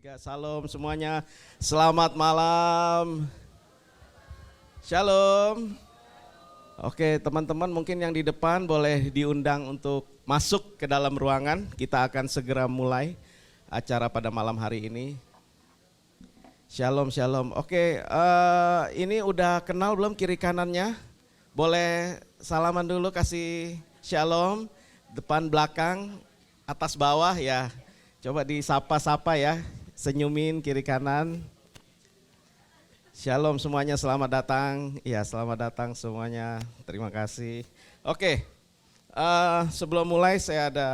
3. Salam semuanya. Selamat malam. Shalom. Oke, teman-teman mungkin yang di depan boleh diundang untuk masuk ke dalam ruangan. Kita akan segera mulai acara pada malam hari ini. Shalom, shalom. Oke, ini udah kenal belum kiri kanannya? Boleh salaman dulu, kasih shalom. Depan, belakang, atas bawah ya. Coba disapa-sapa ya, senyumin kiri kanan. Shalom semuanya, selamat datang. Ya, selamat datang semuanya, terima kasih. Oke, sebelum mulai saya ada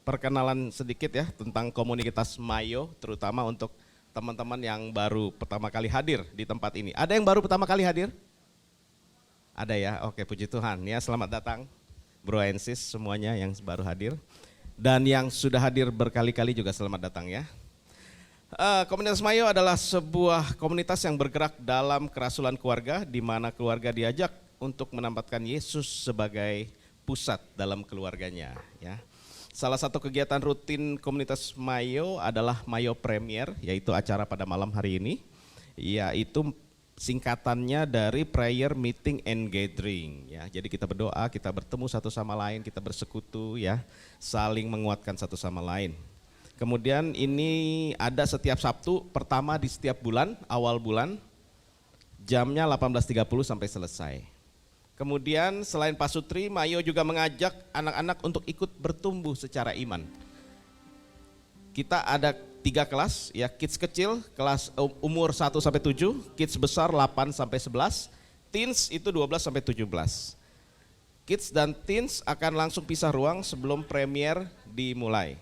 perkenalan sedikit ya tentang komunitas Mayo, terutama untuk teman-teman yang baru pertama kali hadir di tempat ini. Ada yang baru pertama kali hadir? Ada ya, oke, puji Tuhan ya, selamat datang Bro and Sis semuanya yang baru hadir. Dan yang sudah hadir berkali-kali juga selamat datang ya. Komunitas Mayo adalah sebuah komunitas yang bergerak dalam kerasulan keluarga, di mana keluarga diajak untuk menempatkan Yesus sebagai pusat dalam keluarganya. Ya. Salah satu kegiatan rutin komunitas Mayo adalah Mayo Premier, yaitu acara pada malam hari ini, yaitu singkatannya dari prayer meeting and gathering ya. Jadi kita berdoa, kita bertemu satu sama lain, kita bersekutu ya, saling menguatkan satu sama lain. Kemudian ini ada setiap Sabtu pertama di setiap bulan, awal bulan, jamnya 18.30 sampai selesai. Kemudian selain pasutri, Mayo juga mengajak anak-anak untuk ikut bertumbuh secara iman. Kita ada 3 kelas, ya, kids kecil kelas umur 1 sampai 7, kids besar 8 sampai 11, teens itu 12 sampai 17. Kids dan teens akan langsung pisah ruang sebelum premier dimulai.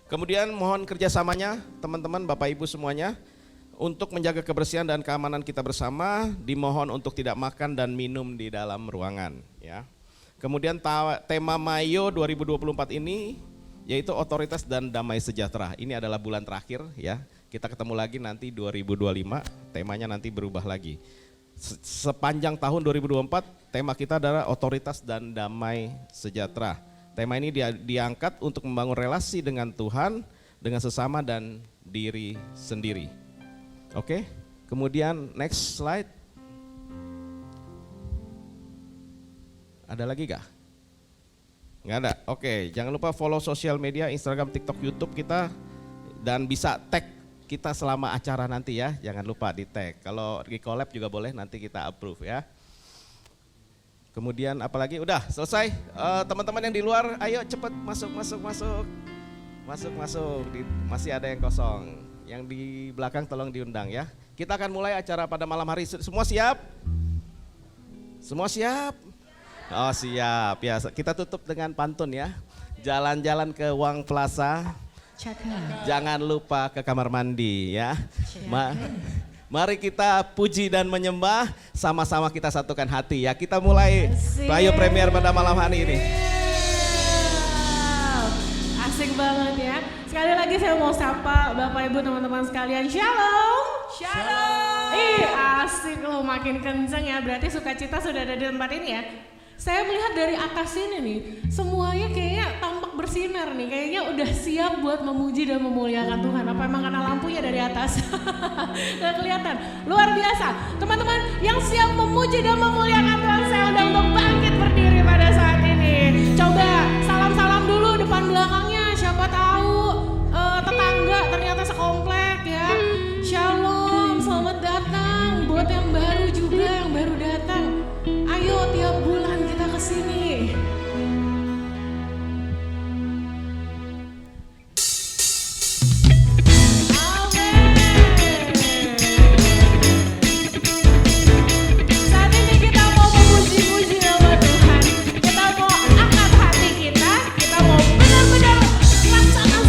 Kemudian mohon kerjasamanya teman-teman, Bapak Ibu semuanya, untuk menjaga kebersihan dan keamanan kita bersama, dimohon untuk tidak makan dan minum di dalam ruangan. Ya. Kemudian tema Mayo 2024 ini yaitu otoritas dan damai sejahtera. Ini adalah bulan terakhir ya. Kita ketemu lagi nanti 2025, temanya nanti berubah lagi. Sepanjang tahun 2024 tema kita adalah otoritas dan damai sejahtera. Tema ini diangkat untuk membangun relasi dengan Tuhan, dengan sesama dan diri sendiri. Oke, kemudian next slide. Ada lagi gak? Nggak ada, oke, jangan lupa follow sosial media, Instagram, TikTok, YouTube kita, dan bisa tag kita selama acara nanti ya, jangan lupa di tag. Kalau di collab juga boleh, nanti kita approve ya. Kemudian apalagi, udah selesai, teman-teman yang di luar, ayo cepet masuk, masih ada yang kosong, yang di belakang tolong diundang ya. Kita akan mulai acara pada malam hari, semua siap? Semua siap? Oh siap, ya kita tutup dengan pantun ya. Jalan-jalan ke Wang Plaza, jangan lupa ke kamar mandi ya. Mari kita puji dan menyembah, sama-sama kita satukan hati ya. Kita mulai Mayo Premier pada malam hari ini. Asik banget ya. Sekali lagi saya mau sapa Bapak Ibu teman-teman sekalian, shalom. Shalom. Ih asik loh, makin kenceng ya, berarti sukacita sudah ada di tempat ini ya. Saya melihat dari atas ini nih, semuanya kayaknya tampak bersinar nih, kayaknya udah siap buat memuji dan memuliakan Tuhan. Apa emang karena lampunya dari atas? Gak kelihatan, luar biasa. Teman-teman yang siap memuji dan memuliakan Tuhan, saya undang untuk bangkit berdiri pada saat ini. Coba salam-salam dulu depan belakangnya, siapa tahu tetangga ternyata sekomplek ya. Shalom, selamat datang buat yang baru juga, yang baru datang. Ayo tiap bulan kita kesini. Saat ini kita mau memuji-muji nama Tuhan. Kita mau angkat hati kita mau benar-benar laksanakan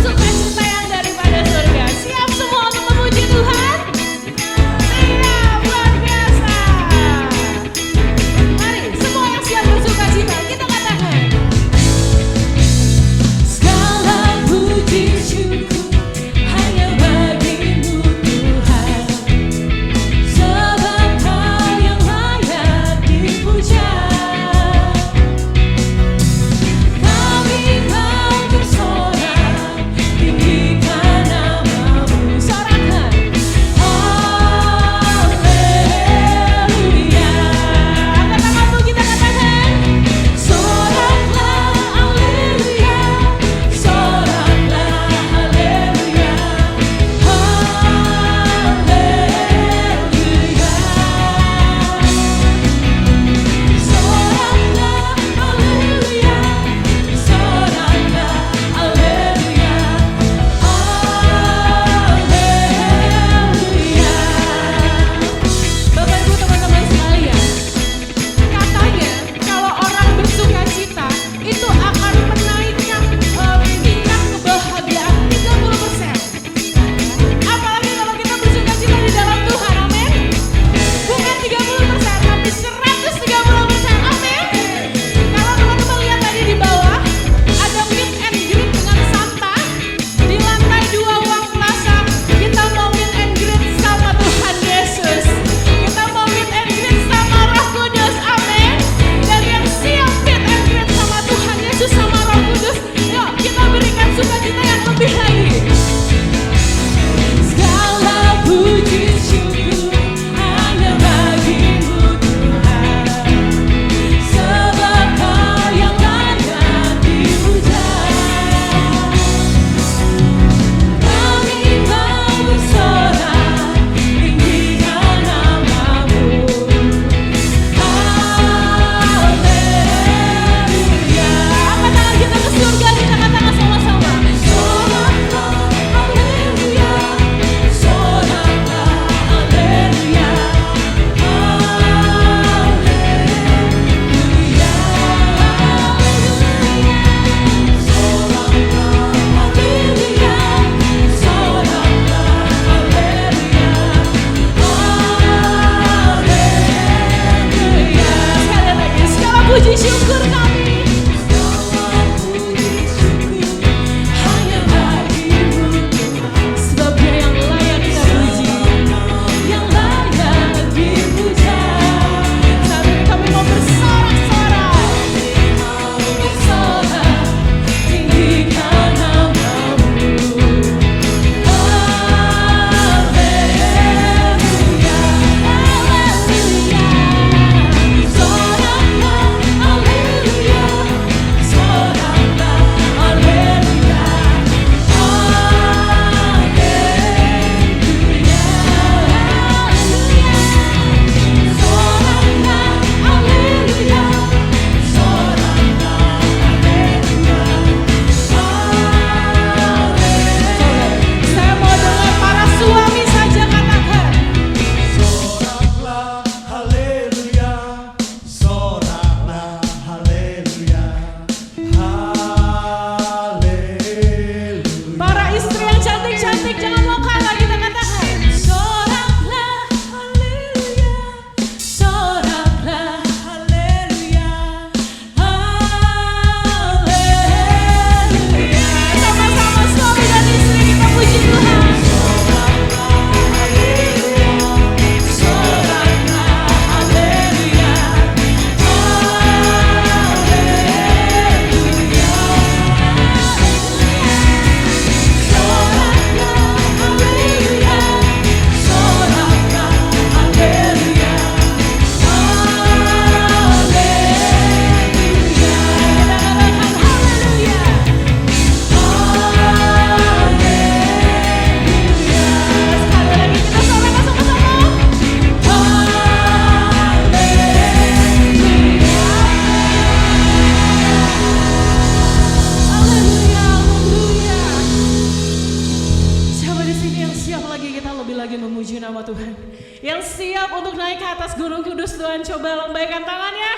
lagi memuji nama Tuhan. Yang siap untuk naik ke atas Gunung Kudus, Tuhan coba lambaikan tangannya.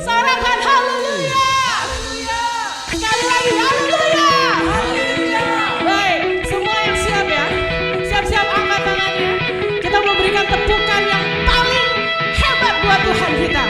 Sorakan haleluya. Sekali lagi haleluya. Baik, semua yang siap ya. Siap-siap angkat tangannya. Kita mau berikan tepukan yang paling hebat buat Tuhan kita.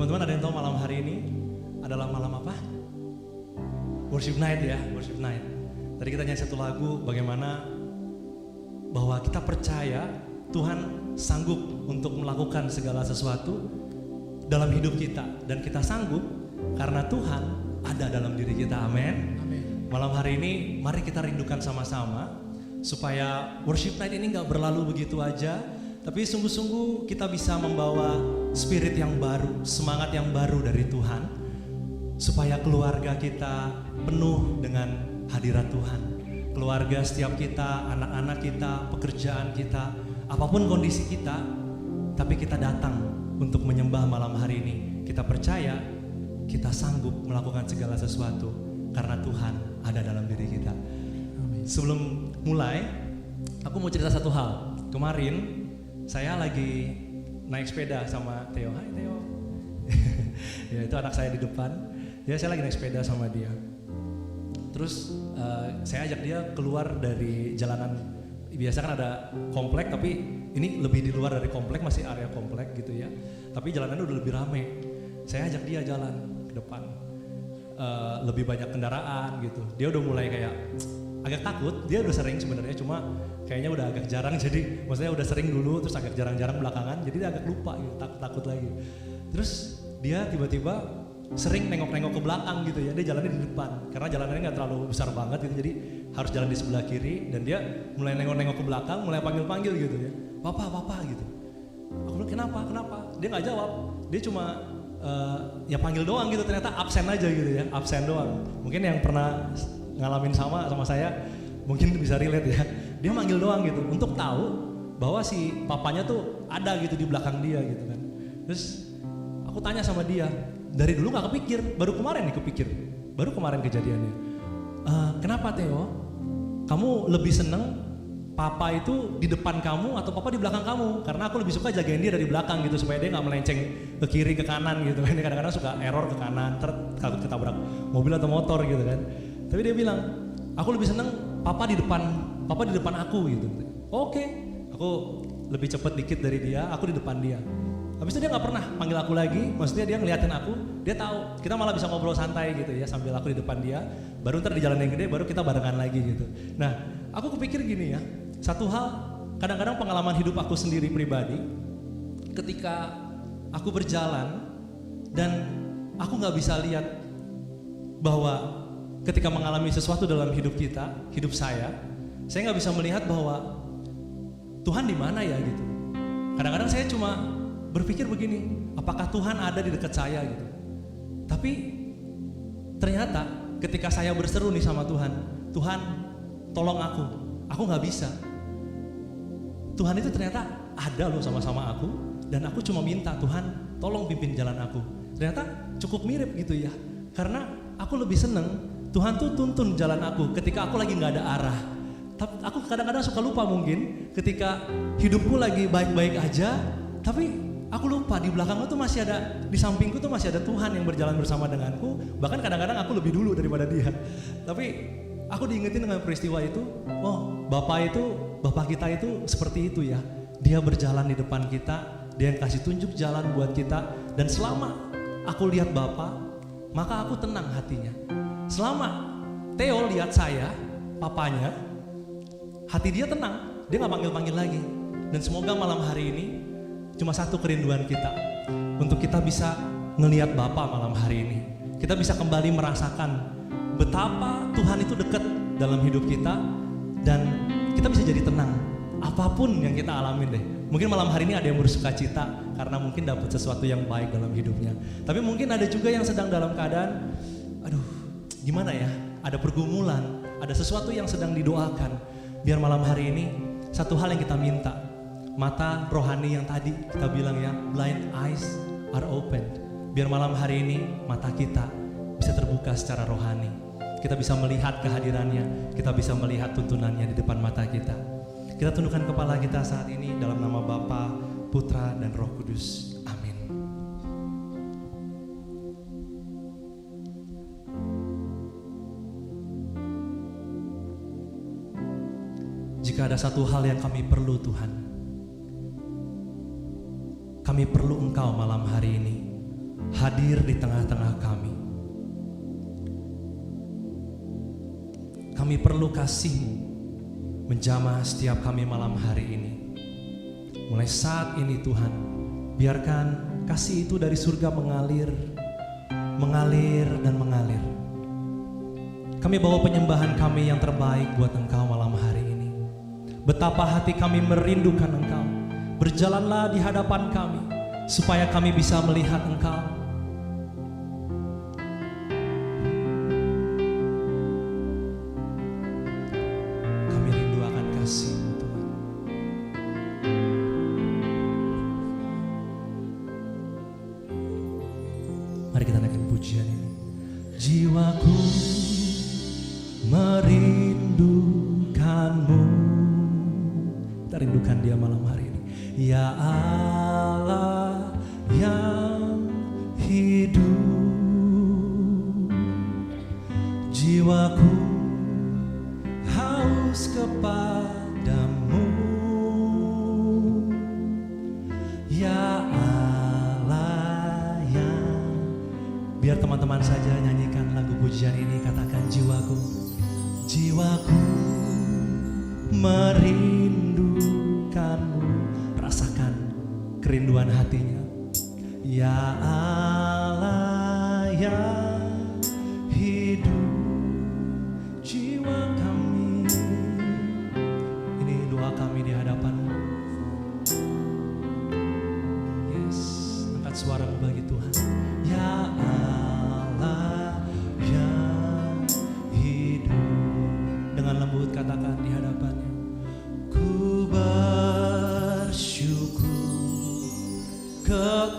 Teman-teman ada yang tahu malam hari ini adalah malam apa? Worship night ya, worship night. Tadi kita nyanyi satu lagu bagaimana bahwa kita percaya Tuhan sanggup untuk melakukan segala sesuatu dalam hidup kita. Dan kita sanggup karena Tuhan ada dalam diri kita, amin. Malam hari ini mari kita rindukan sama-sama supaya worship night ini gak berlalu begitu aja, tapi sungguh-sungguh kita bisa membawa spirit yang baru, semangat yang baru dari Tuhan, supaya keluarga kita penuh dengan hadirat Tuhan. Keluarga setiap kita, anak-anak kita, pekerjaan kita, apapun kondisi kita, tapi kita datang untuk menyembah malam hari ini. Kita percaya kita sanggup melakukan segala sesuatu karena Tuhan ada dalam diri kita. Sebelum mulai, aku mau cerita satu hal. Kemarin saya lagi naik sepeda sama Theo. Hai Theo. Ya itu anak saya di depan. Ya saya lagi naik sepeda sama dia. Terus saya ajak dia keluar dari jalanan. Biasa kan ada komplek, tapi ini lebih di luar dari komplek, masih area komplek gitu ya. Tapi jalanannya udah lebih rame. Saya ajak dia jalan ke depan. Lebih banyak kendaraan gitu. Dia udah mulai kayak agak takut. Dia udah sering sebenarnya, cuma kayaknya udah agak jarang. Jadi maksudnya udah sering dulu, terus agak jarang-jarang belakangan. Jadi dia agak lupa gitu, takut lagi. Terus dia tiba-tiba sering nengok-nengok ke belakang gitu ya. Dia jalannya di depan karena jalanannya nggak terlalu besar banget gitu. Jadi harus jalan di sebelah kiri. Dan dia mulai nengok-nengok ke belakang, mulai panggil-panggil gitu ya. Papa gitu. Aku bilang kenapa? Dia nggak jawab. Dia cuma ya panggil doang gitu, ternyata absen aja gitu ya, absen doang. Mungkin yang pernah ngalamin sama saya mungkin bisa relate ya. Dia manggil doang gitu untuk tahu bahwa si papanya tuh ada gitu di belakang dia gitu kan. Terus aku tanya sama dia, dari dulu gak kepikir, baru kemarin nih kepikir, baru kemarin kejadiannya. Kenapa Theo? Kamu lebih seneng papa itu di depan kamu atau papa di belakang kamu? Karena aku lebih suka jagain dia dari belakang gitu supaya dia nggak melenceng ke kiri ke kanan gitu kan. Dia kadang-kadang suka error ke kanan, takut ketabrak mobil atau motor gitu kan. Tapi dia bilang, aku lebih seneng papa di depan aku gitu. Oke, aku lebih cepet dikit dari dia, aku di depan dia. Habis itu dia nggak pernah panggil aku lagi, maksudnya dia ngeliatin aku, dia tahu kita malah bisa ngobrol santai gitu ya sambil aku di depan dia. Baru ntar di jalan yang gede, baru kita barengan lagi gitu. Nah, aku kepikir gini ya. Satu hal, kadang-kadang pengalaman hidup aku sendiri pribadi, ketika aku berjalan dan aku gak bisa lihat bahwa ketika mengalami sesuatu dalam hidup kita, hidup saya gak bisa melihat bahwa Tuhan di mana ya gitu. Kadang-kadang saya cuma berpikir begini, apakah Tuhan ada di dekat saya gitu. Tapi ternyata ketika saya berseru nih sama Tuhan, Tuhan tolong aku gak bisa. Tuhan itu ternyata ada loh sama-sama aku, dan aku cuma minta Tuhan tolong pimpin jalan aku. Ternyata cukup mirip gitu ya, karena aku lebih seneng Tuhan tuh tuntun jalan aku ketika aku lagi gak ada arah. Tapi aku kadang-kadang suka lupa mungkin ketika hidupku lagi baik-baik aja, tapi aku lupa di belakangku tuh masih ada, di sampingku tuh masih ada Tuhan yang berjalan bersama denganku. Bahkan kadang-kadang aku lebih dulu daripada dia. Tapi aku diingetin dengan peristiwa itu, oh Bapak kita itu seperti itu ya. Dia berjalan di depan kita, dia yang kasih tunjuk jalan buat kita. Dan selama aku lihat Bapak, maka aku tenang hatinya. Selama Theo lihat saya, papanya, hati dia tenang, dia gak panggil-panggil lagi. Dan semoga malam hari ini cuma satu kerinduan kita, untuk kita bisa ngelihat Bapak malam hari ini. Kita bisa kembali merasakan betapa Tuhan itu dekat dalam hidup kita, dan kita bisa jadi tenang apapun yang kita alamin deh. Mungkin malam hari ini ada yang bersuka cita karena mungkin dapat sesuatu yang baik dalam hidupnya. Tapi mungkin ada juga yang sedang dalam keadaan, aduh gimana ya, ada pergumulan, ada sesuatu yang sedang didoakan. Biar malam hari ini satu hal yang kita minta, mata rohani yang tadi kita bilang ya, blind eyes are open. Biar malam hari ini mata kita bisa terbuka secara rohani. Kita bisa melihat kehadirannya, kita bisa melihat tuntunannya di depan mata kita. Kita tundukkan kepala kita saat ini dalam nama Bapa, Putra, dan Roh Kudus. Amin. Jika ada satu hal yang kami perlu Tuhan, kami perlu Engkau malam hari ini. hadir di tengah-tengah kami. Kami perlu kasih-Mu menjamah setiap kami malam hari ini. Mulai saat ini Tuhan, biarkan kasih itu dari surga mengalir, mengalir dan mengalir. Kami bawa penyembahan kami yang terbaik buat Engkau malam hari ini. Betapa hati kami merindukan Engkau. Berjalanlah di hadapan kami, supaya kami bisa melihat Engkau. Kami rindu akan kasih-Mu Tuhan. Mari kita naikkan pujian ini. Jiwaku merindukan-Mu. Kita rindukan Dia malam hari ini. Ya Allah yang hidup, jiwaku haus kepadamu. Ya Allah yang, biar teman-teman saja nyanyikan lagu pujian ini. Katakan jiwaku, jiwaku merindukan-Mu. Rasakan kerinduan hatinya. Ya Allah yang hidup, jiwa kami. Ini doa kami di hadapan-Mu. Yes, angkat suaramu bagi Tuhan. Ya Allah yang hidup. Dengan lembut katakan di hadapannya. Ku bersyukur kepadamu,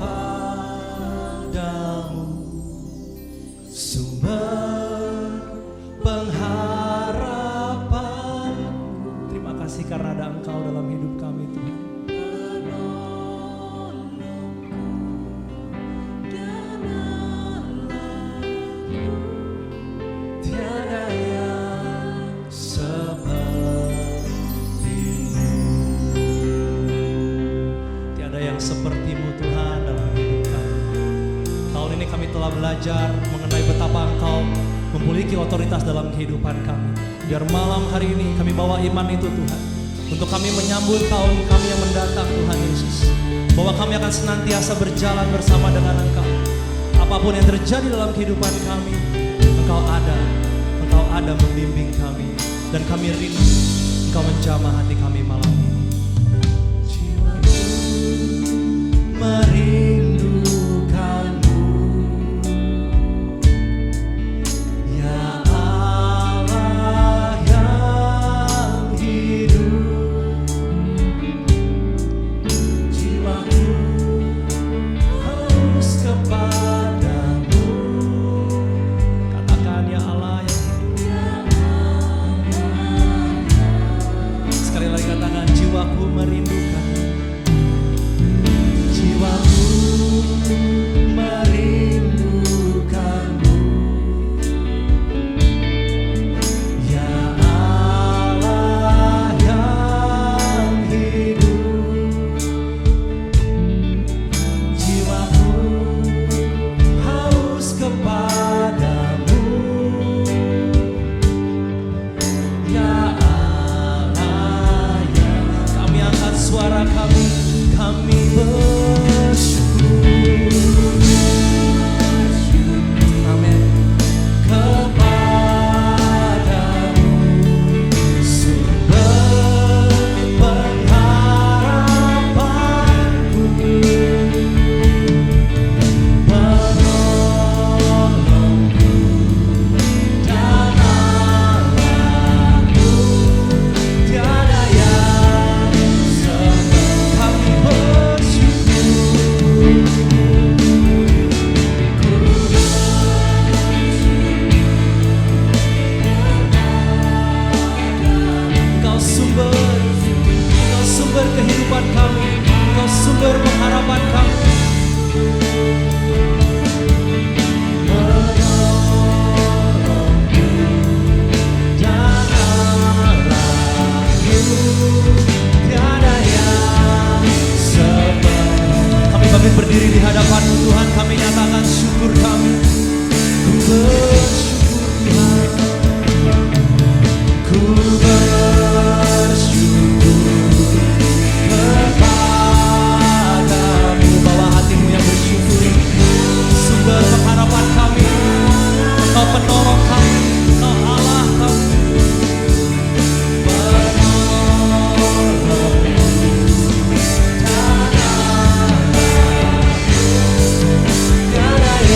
sumber pengharapan. Terima kasih karena ada Engkau dalam hidup kami Tuhan. Tiada yang seperti-Mu, tiada yang seperti-Mu Tuhan dalam hidup kami. Tahun ini kami telah belajar mengenai betapa Engkau memiliki otoritas dalam kehidupan kami. Biar malam hari ini kami bawa iman itu Tuhan, untuk kami menyambut tahun kami yang mendatang Tuhan Yesus. Bahwa kami akan senantiasa berjalan bersama dengan Engkau. Apapun yang terjadi dalam kehidupan kami, Engkau ada membimbing kami. Dan kami rindu Engkau menjamah hati kami malam ini. Jiwaku merindukan-Mu. Ya Allah yang hidup, jiwaku haus kepadamu. Katakan ya Allah yang sekali lagi katakan jiwaku merindukan, jiwaku kami nyatakan syukur kami. Ku bersyukur Tuhan, ku bersyukur kepadamu. Bawa hatimu yang bersyukur, sumber pengharapan kami, Kau penolong kami, Kau Allah kami. Tiada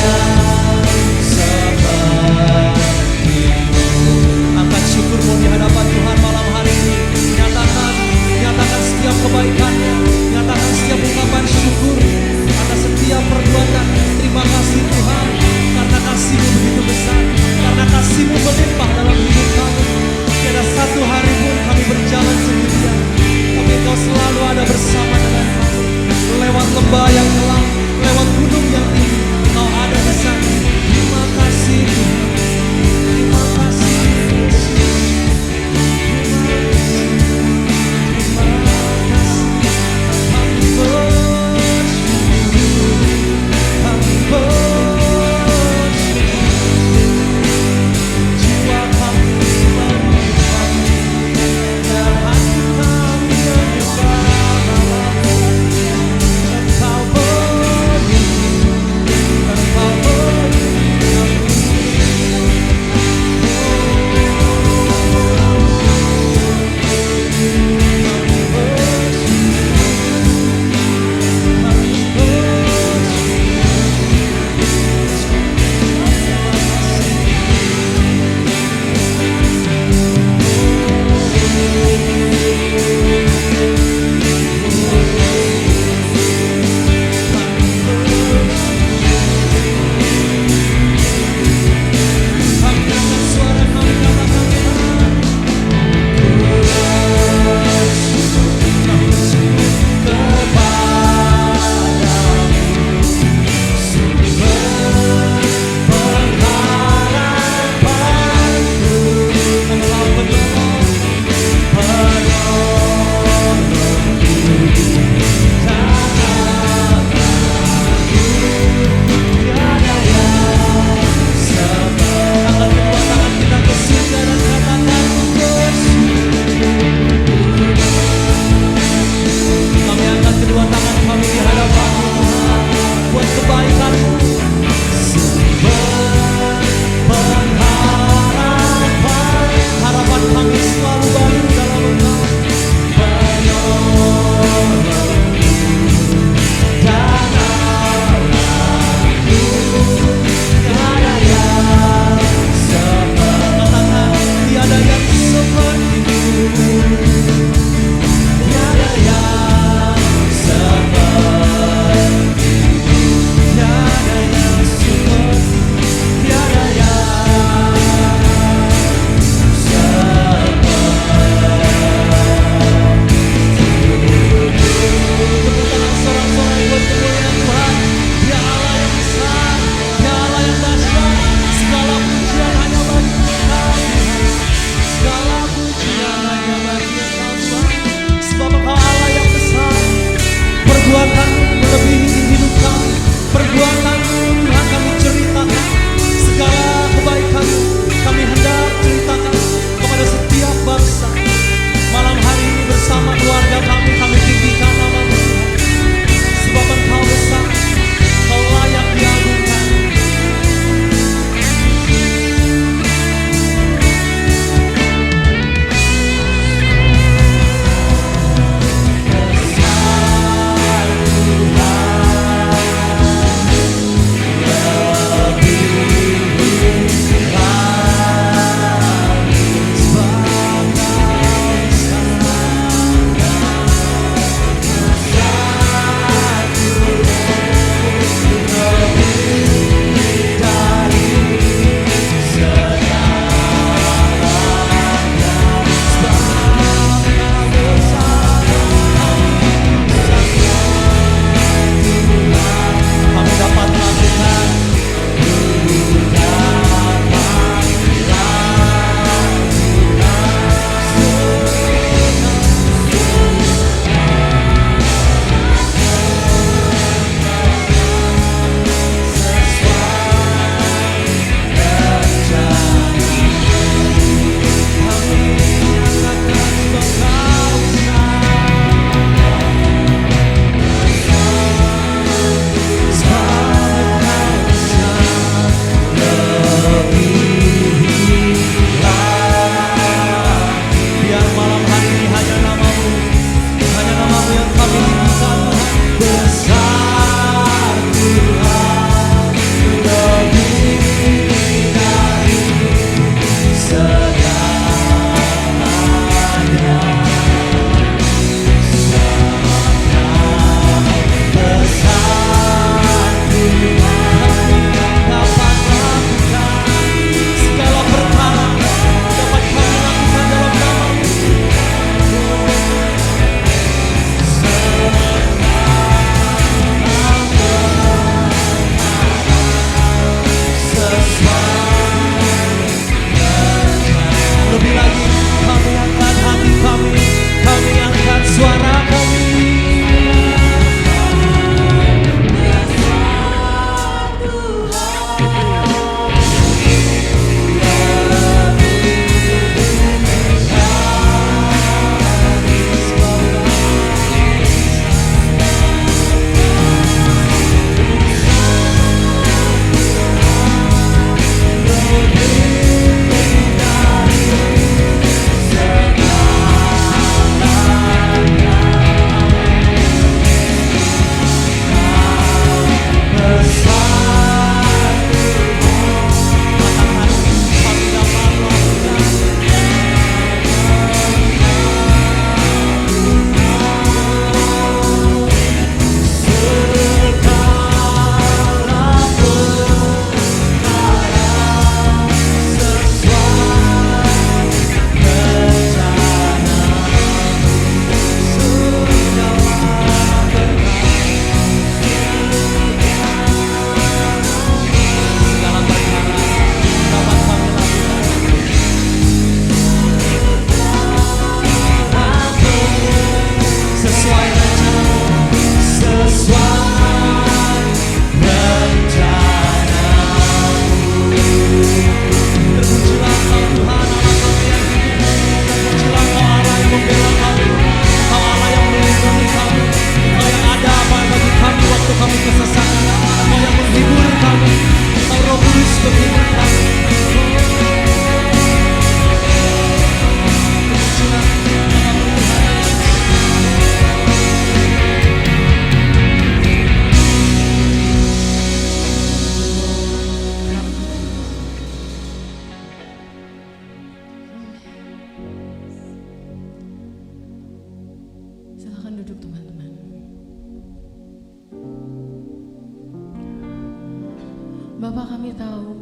Bapa, kami tahu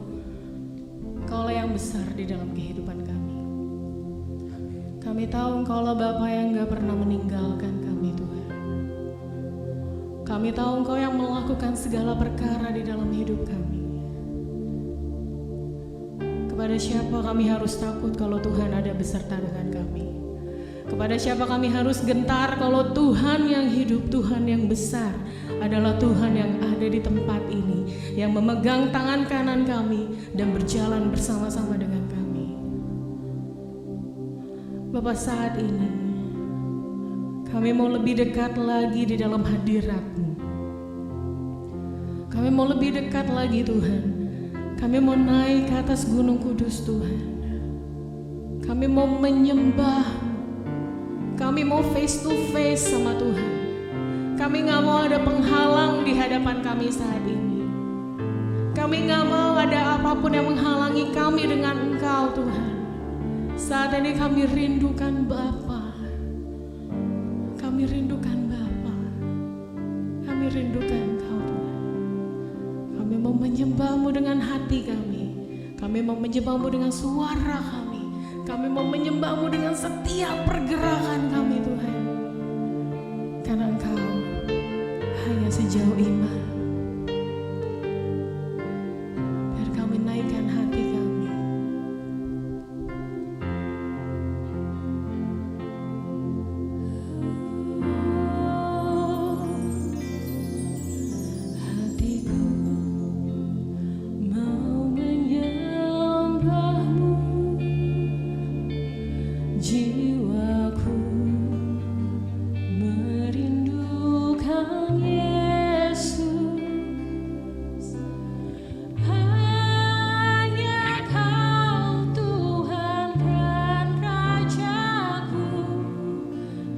Engkaulah yang besar di dalam kehidupan kami. Kami tahu Engkaulah Bapa yang gak pernah meninggalkan kami, Tuhan. Kami tahu Engkau yang melakukan segala perkara di dalam hidup kami. Kepada siapa kami harus takut kalau Tuhan ada beserta dengan kami? Kepada siapa kami harus gentar kalau Tuhan yang hidup, Tuhan yang besar adalah Tuhan yang ada di tempat ini, yang memegang tangan kanan kami dan berjalan bersama-sama dengan kami. Bapa, saat ini kami mau lebih dekat lagi di dalam hadirat-Mu. Kami mau lebih dekat lagi, Tuhan. Kami mau naik ke atas Gunung Kudus, Tuhan. Kami mau menyembah. Kami mau face to face sama Tuhan. Kami gak mau ada penghalang di hadapan kami saat ini. Kami gak mau ada apapun yang menghalangi kami dengan Engkau, Tuhan. Saat ini kami rindukan Bapa. Kami rindukan Bapa. Kami rindukan Engkau, Tuhan. Kami mau menyembah-Mu dengan hati kami. Kami mau menyembah-Mu dengan suara kami. Kami mau menyembah-Mu dengan setiap pergerakan kami, Tuhan. Karena Engkau hanya sejauh iman. Biar kami naikkan hati kami. Hatiku mau menyembah-Mu. Jiwaku merindukan Yesus. Hanya Kau Tuhan dan Rajaku.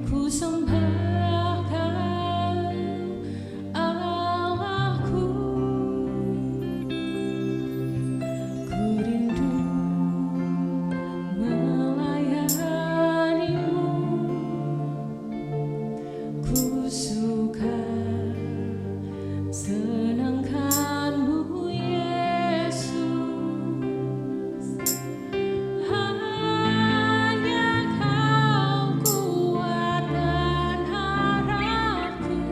Ku sembah Kau, Allahku. Ku rindu melayani-Mu. Ku suka senangkan-Mu, Yesus. Hanya Kau kuat dan harapku.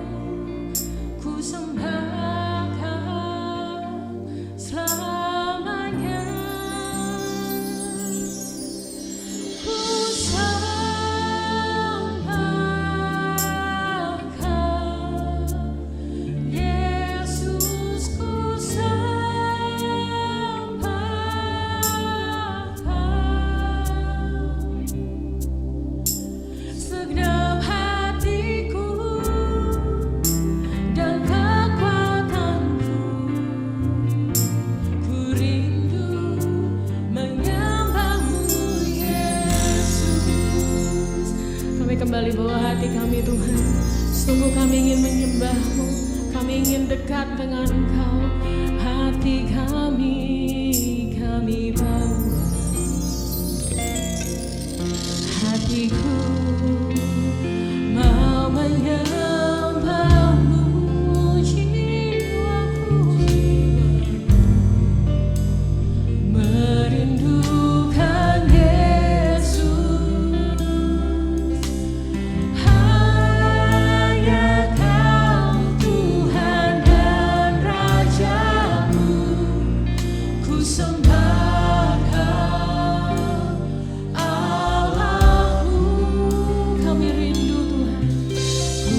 Ku sembah Kau selamanya. Ku sembah Kau, Yesus. Ku sembah Kau, segenap hatiku dan kekuatanku. Ku rindu menyembah-Mu, Yesus. Kami kembali bawa hati kami, Tuhan. Sungguh kami ingin menyembah-Mu. Kami ingin dekat dengan Engkau. Hati kami bawa. Hatiku mau menyembah-Mu. Jiwaku merindukan Yesus. Hanya Kau Tuhan dan Rajaku. Ku sembah Kau, Allahku. Kami rindu, Tuhan. Ku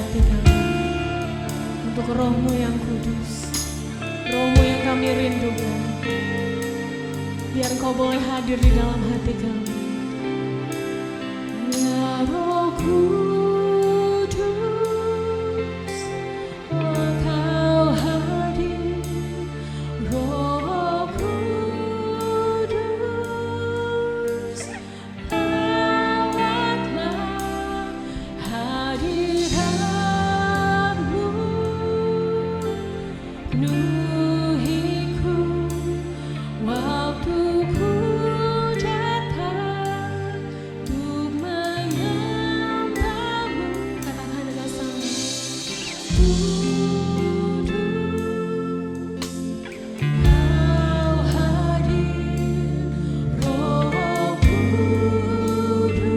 hati kami untuk Roh-Mu yang kudus, Roh-Mu yang kami rindukan. Biar Engkau boleh hadir di dalam hati kami. Ya Roh Kudus, Engkau hadir. Roh Kudus, lawatlah hadirat-Mu. Penuhiku waktuku datang untuk menyembah-Mu. Katakan dengan sama. Kau hadir, Roh Kudus,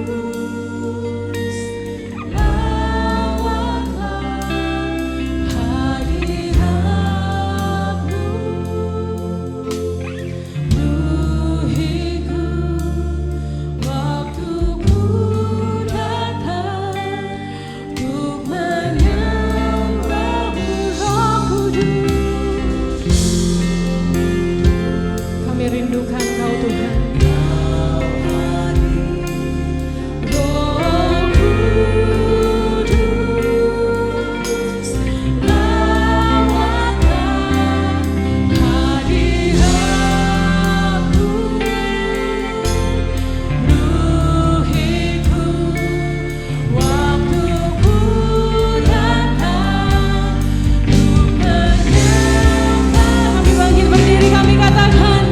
lawatlah hadirat-Mu. Penuhiku waktuku datang untuk menyembah-Mu. Roh Kudus, kami rindukan Kau Tuhan. Roh Kudus, lawatlah hadirat-Mu. Penuhiku waktuku datang untuk menyembah. Kami bangkit berdiri, kami katakan,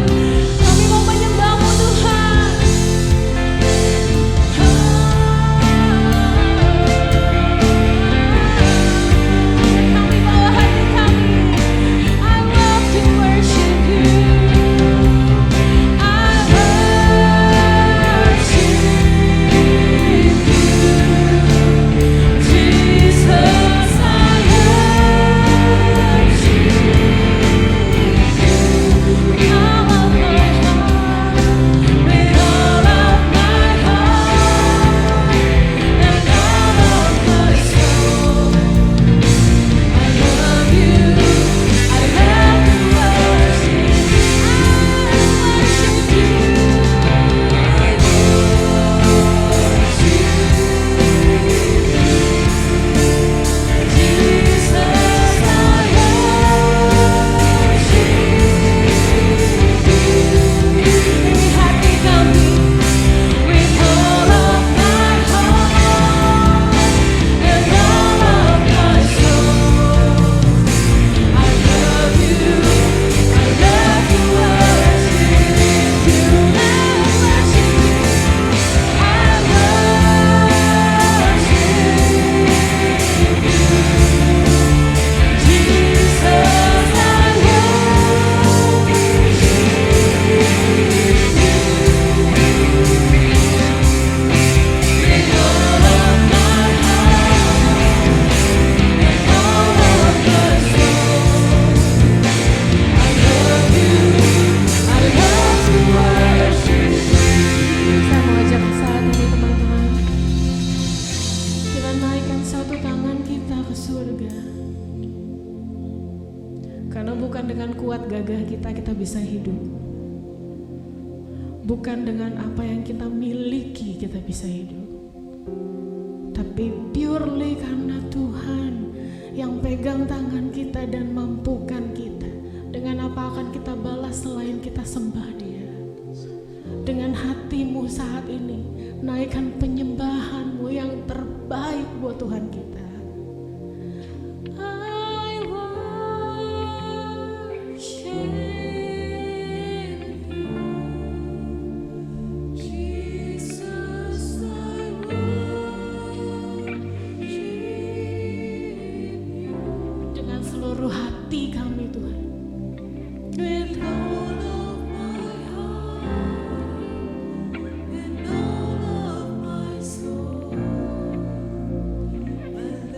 kami mau menyembah-Mu Tuhan. Kami bawa hati kami. I love to worship You. I worship You, Jesus. I worship You. All of my heart, with all of my heart, and all of my soul. I love You. I love to worship You. Jesus, I ini hati kami, with all of my heart and all of my soul. I love You. I love to worship You. Saya mau ajak saat ini teman-teman, kita naikkan satu tangan kita ke surga. Karena bukan dengan kuat gagah kita bisa hidup. Bukan dengan apa yang kita miliki kita bisa hidup. Tapi purely karena Tuhan yang pegang tangan kita dan mampukan kita. Dengan apa akan kita balas selain kita sembah Dia. Dengan hatimu saat ini, naikkan penyembahanmu yang terbaik buat Tuhan kita. I worship You, Jesus. I worship You. Dengan seluruh hati kami Tuhan. With all of my heart and all of my soul, I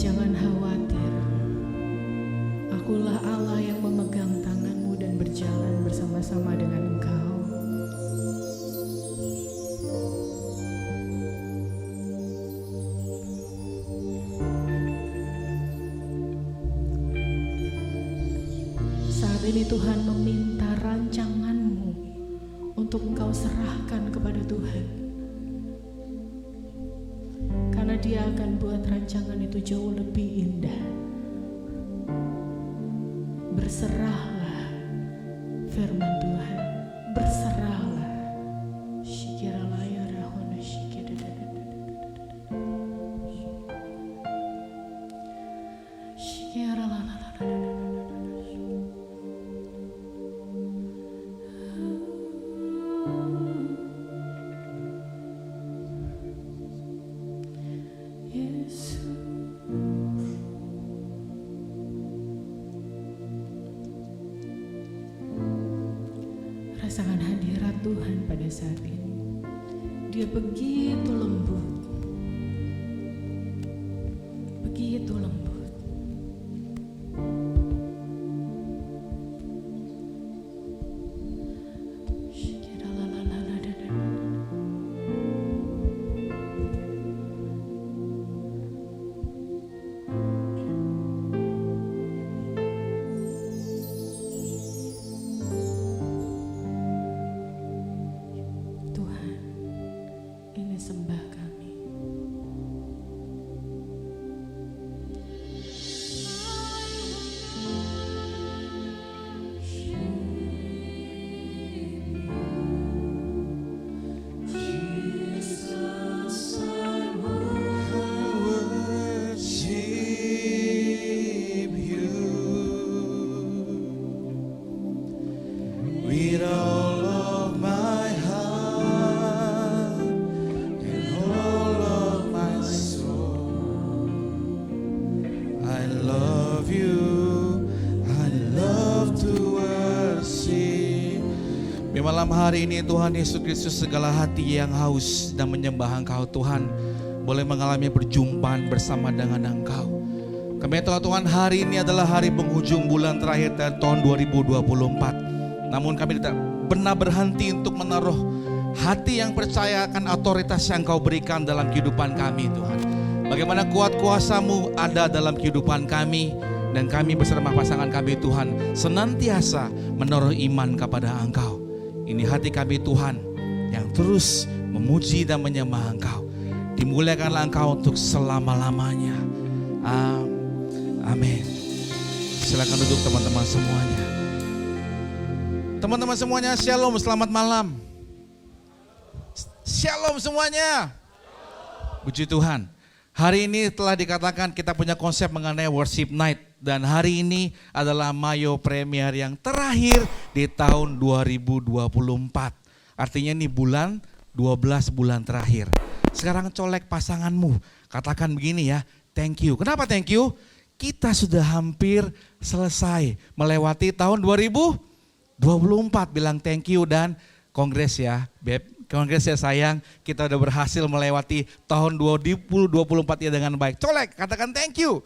Jangan khawatir, akulah Allah yang memegang tanganmu dan berjalan bersama-sama dengan engkau. Saat ini Tuhan meminta rancanganmu untuk engkau serahkan kepada Tuhan. Karena Dia akan buat rancangan itu jauh lebih indah. Berserahlah, firman Tuhan, berserahlah. Rasakan hadirat Tuhan pada saat ini. Dia begitu lembut. Begitu lembut. Sembah kami. With all of my heart and all of my soul, I love you, I love to worship. Di malam hari ini Tuhan Yesus Kristus, segala hati yang haus dan menyembah Engkau Tuhan boleh mengalami perjumpaan bersama dengan Engkau. Kami tahu Tuhan, hari ini adalah hari penghujung bulan terakhir dari tahun 2024. Namun kami tidak pernah berhenti untuk menaruh hati yang percaya akan otoritas yang Kau berikan dalam kehidupan kami Tuhan. Bagaimana kuat kuasa-Mu ada dalam kehidupan kami, dan kami bersama pasangan kami Tuhan senantiasa menaruh iman kepada Engkau. Ini hati kami Tuhan yang terus memuji dan menyembah Engkau. Dimuliakanlah Engkau untuk selama-lamanya. Amin. Silakan duduk teman-teman semuanya. Teman-teman semuanya, shalom, selamat malam. Shalom semuanya. Puji Tuhan. Hari ini telah dikatakan kita punya konsep mengenai worship night. Dan hari ini adalah Mayo Premier yang terakhir di tahun 2024. Artinya ini bulan 12 bulan terakhir. Sekarang colek pasanganmu. Katakan begini ya, thank you. Kenapa thank you? Kita sudah hampir selesai melewati tahun 2024. Bilang thank you dan kongres ya Beb, kongres ya sayang, kita udah berhasil melewati tahun 2024 ya dengan baik. Colek, katakan thank you.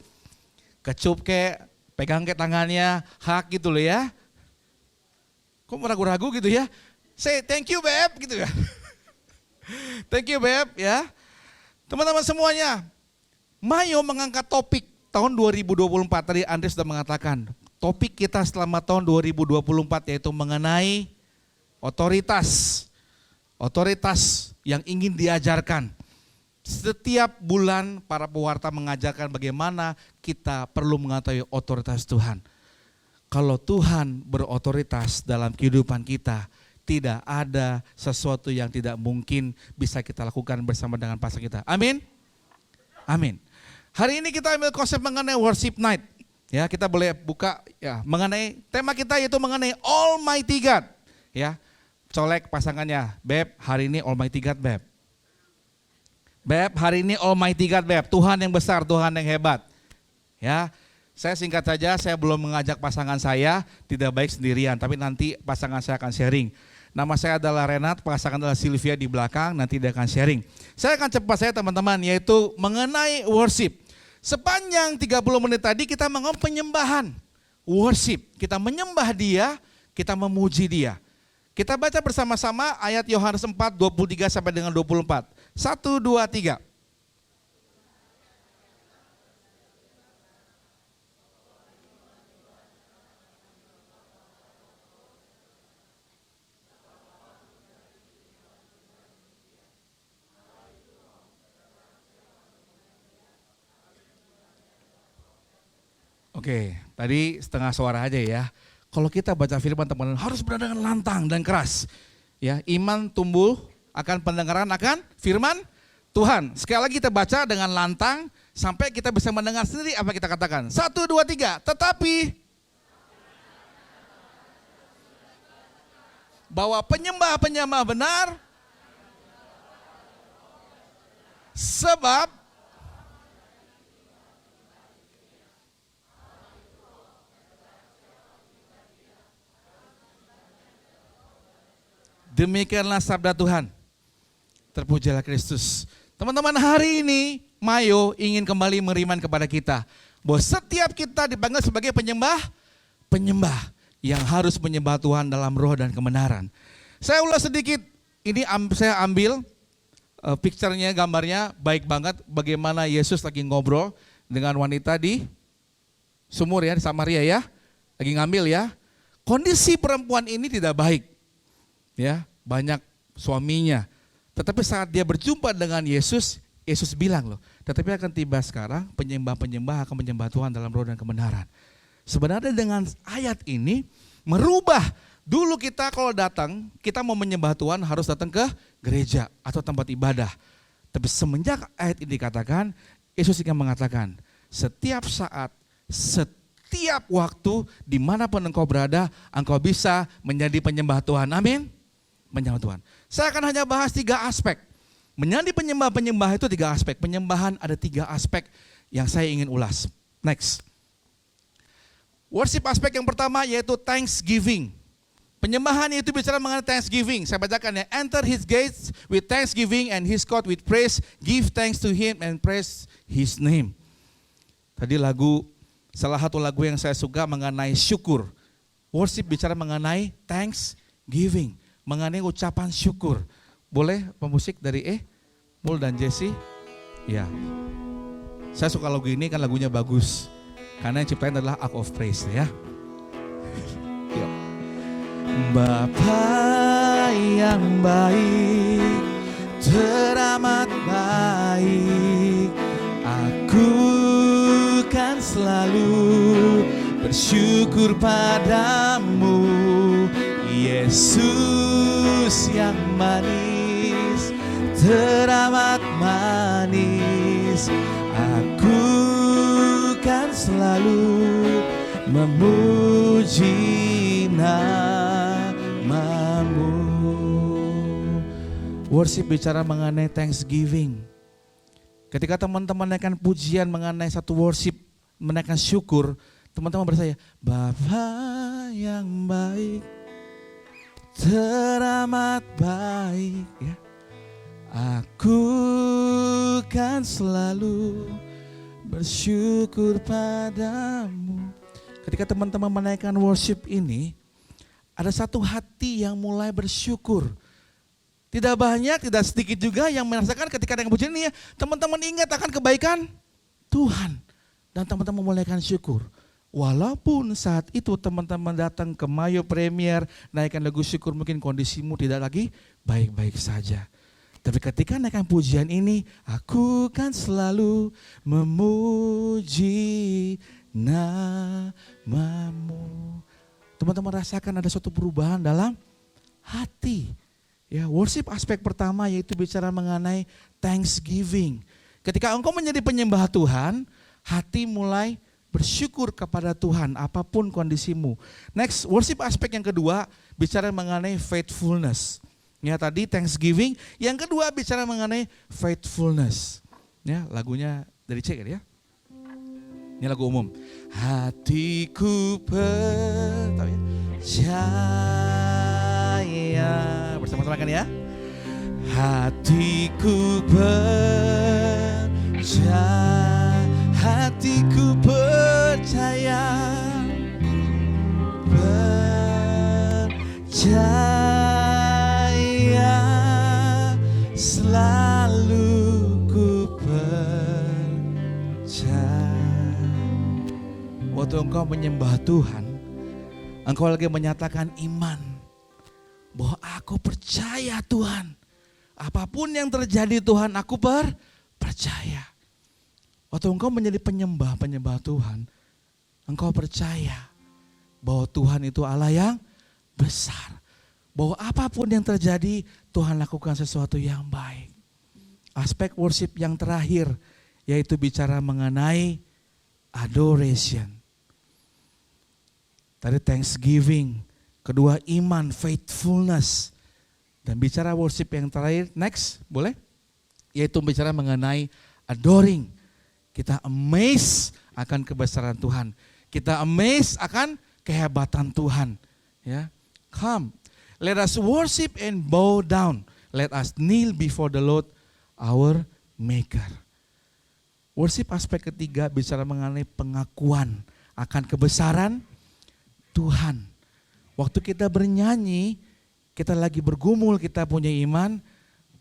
Kecup ke, pegang ke tangannya, hak gitu loh ya. Kok ragu-ragu gitu ya? Say thank you Beb gitu ya. Thank you Beb ya. Teman-teman semuanya, Mayo mengangkat topik tahun 2024, tadi Andre sudah mengatakan. Topik kita selama tahun 2024 yaitu mengenai otoritas. Otoritas yang ingin diajarkan. Setiap bulan para pewarta mengajarkan bagaimana kita perlu mengetahui otoritas Tuhan. Kalau Tuhan berotoritas dalam kehidupan kita, tidak ada sesuatu yang tidak mungkin bisa kita lakukan bersama dengan pastor kita. Amin? Amin. Hari ini kita ambil konsep mengenai worship night. Ya, kita boleh buka ya mengenai tema kita yaitu mengenai Almighty God. Ya. Colek pasangannya, Beb, hari ini Almighty God, Beb. Beb, hari ini Almighty God, Beb. Tuhan yang besar, Tuhan yang hebat. Ya. Saya singkat saja, saya belum mengajak pasangan saya, tidak baik sendirian, tapi nanti pasangan saya akan sharing. Nama saya adalah Renat, pasangan adalah Sylvia di belakang, nanti dia akan sharing. Saya akan cepat saya teman-teman, yaitu mengenai worship. Sepanjang 30 menit tadi kita mengenai penyembahan, worship. Kita menyembah Dia, kita memuji Dia. Kita baca bersama-sama ayat Yohanes 4, 23 sampai dengan 24. 1, 2, 3. Oke, tadi setengah suara aja ya. Kalau kita baca firman teman-teman harus berada dengan lantang dan keras. Ya, iman tumbuh akan pendengaran akan firman Tuhan. Sekali lagi kita baca dengan lantang sampai kita bisa mendengar sendiri apa kita katakan. 1, 2, 3. Tetapi bahwa penyembah-penyembah benar sebab demikianlah sabda Tuhan. Terpujilah Kristus. Teman-teman, hari ini Mayo ingin kembali beriman kepada kita bahwa setiap kita dipanggil sebagai penyembah yang harus menyembah Tuhan dalam roh dan kebenaran. Saya ulas sedikit, ini saya ambil picture-nya, gambarnya baik banget bagaimana Yesus lagi ngobrol dengan wanita di sumur ya, di Samaria ya. Lagi ngambil ya. Kondisi perempuan ini tidak baik. Ya, banyak suaminya. Tetapi saat dia berjumpa dengan Yesus, Yesus bilang loh, tetapi akan tiba sekarang penyembah-penyembah akan menyembah Tuhan dalam roh dan kebenaran. Sebenarnya dengan ayat ini merubah, dulu kita kalau datang, kita mau menyembah Tuhan harus datang ke gereja atau tempat ibadah. Tapi semenjak ayat ini dikatakan, Yesus ingin mengatakan, setiap saat, setiap waktu, dimanapun engkau berada, engkau bisa menjadi penyembah Tuhan. Amin. Menyembah Tuhan. Saya akan hanya bahas 3 aspek. Menjadi penyembah-penyembah itu 3 aspek. Penyembahan ada 3 aspek yang saya ingin ulas. Next. Worship aspek yang pertama yaitu thanksgiving. Penyembahan itu bicara mengenai thanksgiving. Saya bacakan ya. Enter his gates with thanksgiving and his court with praise. Give thanks to him and praise his name. Tadi salah satu lagu yang saya suka mengenai syukur. Worship bicara mengenai thanksgiving. Mengenai ucapan syukur. Boleh pemusik dari Mul dan Jesse? Ya. Saya suka lagu ini kan lagunya bagus. Karena yang ciptain adalah Act of Praise ya. Yuk. Bapa yang baik, teramat baik, aku kan selalu bersyukur padamu, Yesus yang manis, teramat manis, aku kan selalu memuji namamu. Worship bicara mengenai thanksgiving. Ketika teman-teman menaikkan pujian mengenai satu worship, menaikkan syukur, teman-teman bersaya, Bapa yang baik, teramat baik, ya. Aku kan selalu bersyukur padamu. Ketika teman-teman menaikkan worship ini, ada satu hati yang mulai bersyukur. Tidak banyak, tidak sedikit juga yang merasakan ketika dengan pujian ini, teman-teman ingat akan kebaikan Tuhan. Dan teman-teman menaikkan syukur. Walaupun saat itu teman-teman datang ke Mayo Premier, naikkan lagu syukur, mungkin kondisimu tidak lagi baik-baik saja. Tapi ketika naikkan pujian ini, aku kan selalu memuji namamu. teman-teman rasakan ada suatu perubahan dalam hati. Ya, worship aspek pertama yaitu bicara mengenai thanksgiving. Ketika engkau menjadi penyembah Tuhan, hati mulai bersyukur kepada Tuhan apapun kondisimu. Next, worship aspek yang kedua bicara mengenai faithfulness. Ya, tadi thanksgiving, yang kedua bicara mengenai faithfulness. Ya, lagunya dari Cek ya. Ini lagu umum. Hatiku percaya, bersama-sama kan ya. Hatiku percaya, hatiku percaya, percaya, selalu ku percaya. Waktu engkau menyembah Tuhan, engkau lagi menyatakan iman bahwa aku percaya Tuhan. Apapun yang terjadi Tuhan, aku percaya. Waktu engkau menjadi penyembah Tuhan, engkau percaya bahwa Tuhan itu Allah yang besar. Bahwa apapun yang terjadi, Tuhan lakukan sesuatu yang baik. Aspek worship yang terakhir, yaitu bicara mengenai adoration. Tadi thanksgiving, kedua iman, faithfulness. Dan bicara worship yang terakhir, next, boleh? Yaitu bicara mengenai adoring. Kita amazed akan kebesaran Tuhan. Kita amazed akan kehebatan Tuhan. Ya, come, let us worship and bow down. Let us kneel before the Lord, our Maker. Worship aspek ketiga bicara mengenai pengakuan akan kebesaran Tuhan. Waktu kita bernyanyi, kita lagi bergumul, kita punya iman,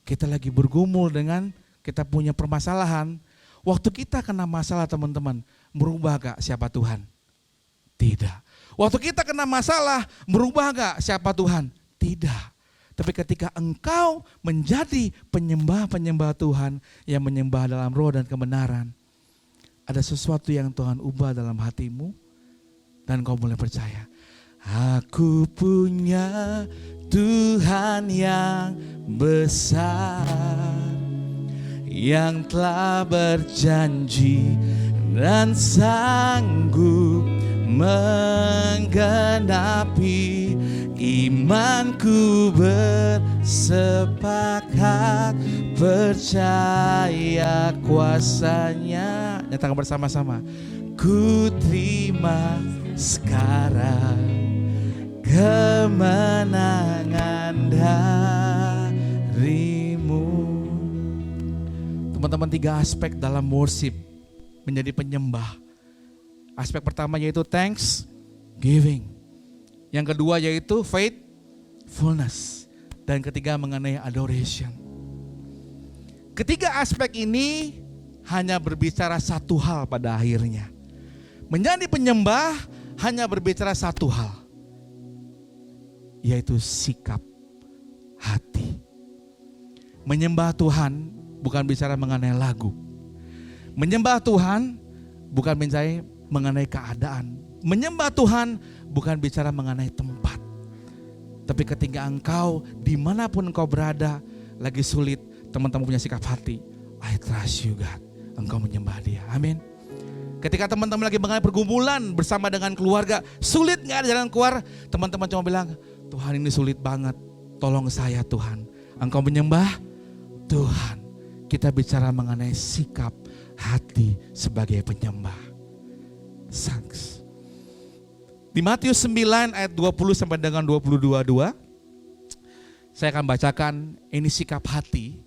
kita lagi bergumul dengan kita punya permasalahan. Waktu kita kena masalah teman-teman, merubah gak siapa Tuhan? Tidak. Waktu kita kena masalah, merubah gak siapa Tuhan? Tidak. Tapi ketika engkau menjadi penyembah-penyembah Tuhan yang menyembah dalam roh dan kebenaran, ada sesuatu yang Tuhan ubah dalam hatimu dan kau mulai percaya. Aku punya Tuhan yang besar, yang telah berjanji dan sanggup menggenapi. Imanku bersepakat percaya kuasanya. Nyatakan bersama-sama. Ku terima sekarang kemenangan darimu. Teman-teman, 3 aspek dalam worship menjadi penyembah. Aspek pertama yaitu thanksgiving. Yang kedua yaitu faithfulness. Dan ketiga mengenai adoration. Ketiga aspek ini hanya berbicara satu hal pada akhirnya. Menjadi penyembah hanya berbicara satu hal. Yaitu sikap hati. Menyembah Tuhan bukan bicara mengenai lagu. Menyembah Tuhan bukan bicara mengenai keadaan. Menyembah Tuhan bukan bicara mengenai tempat. Tapi ketika engkau dimanapun engkau berada lagi sulit, teman-teman punya sikap hati. I trust you God. Engkau menyembah Dia. Amin. Ketika teman-teman lagi mengalami pergumulan bersama dengan keluarga, sulit gak ada jalan keluar, teman-teman cuma bilang, Tuhan ini sulit banget, tolong saya Tuhan. Engkau menyembah Tuhan. Kita bicara mengenai sikap hati sebagai penyembah. Thanks. Di Matius 9 ayat 20 sampai dengan 22, saya akan bacakan ini sikap hati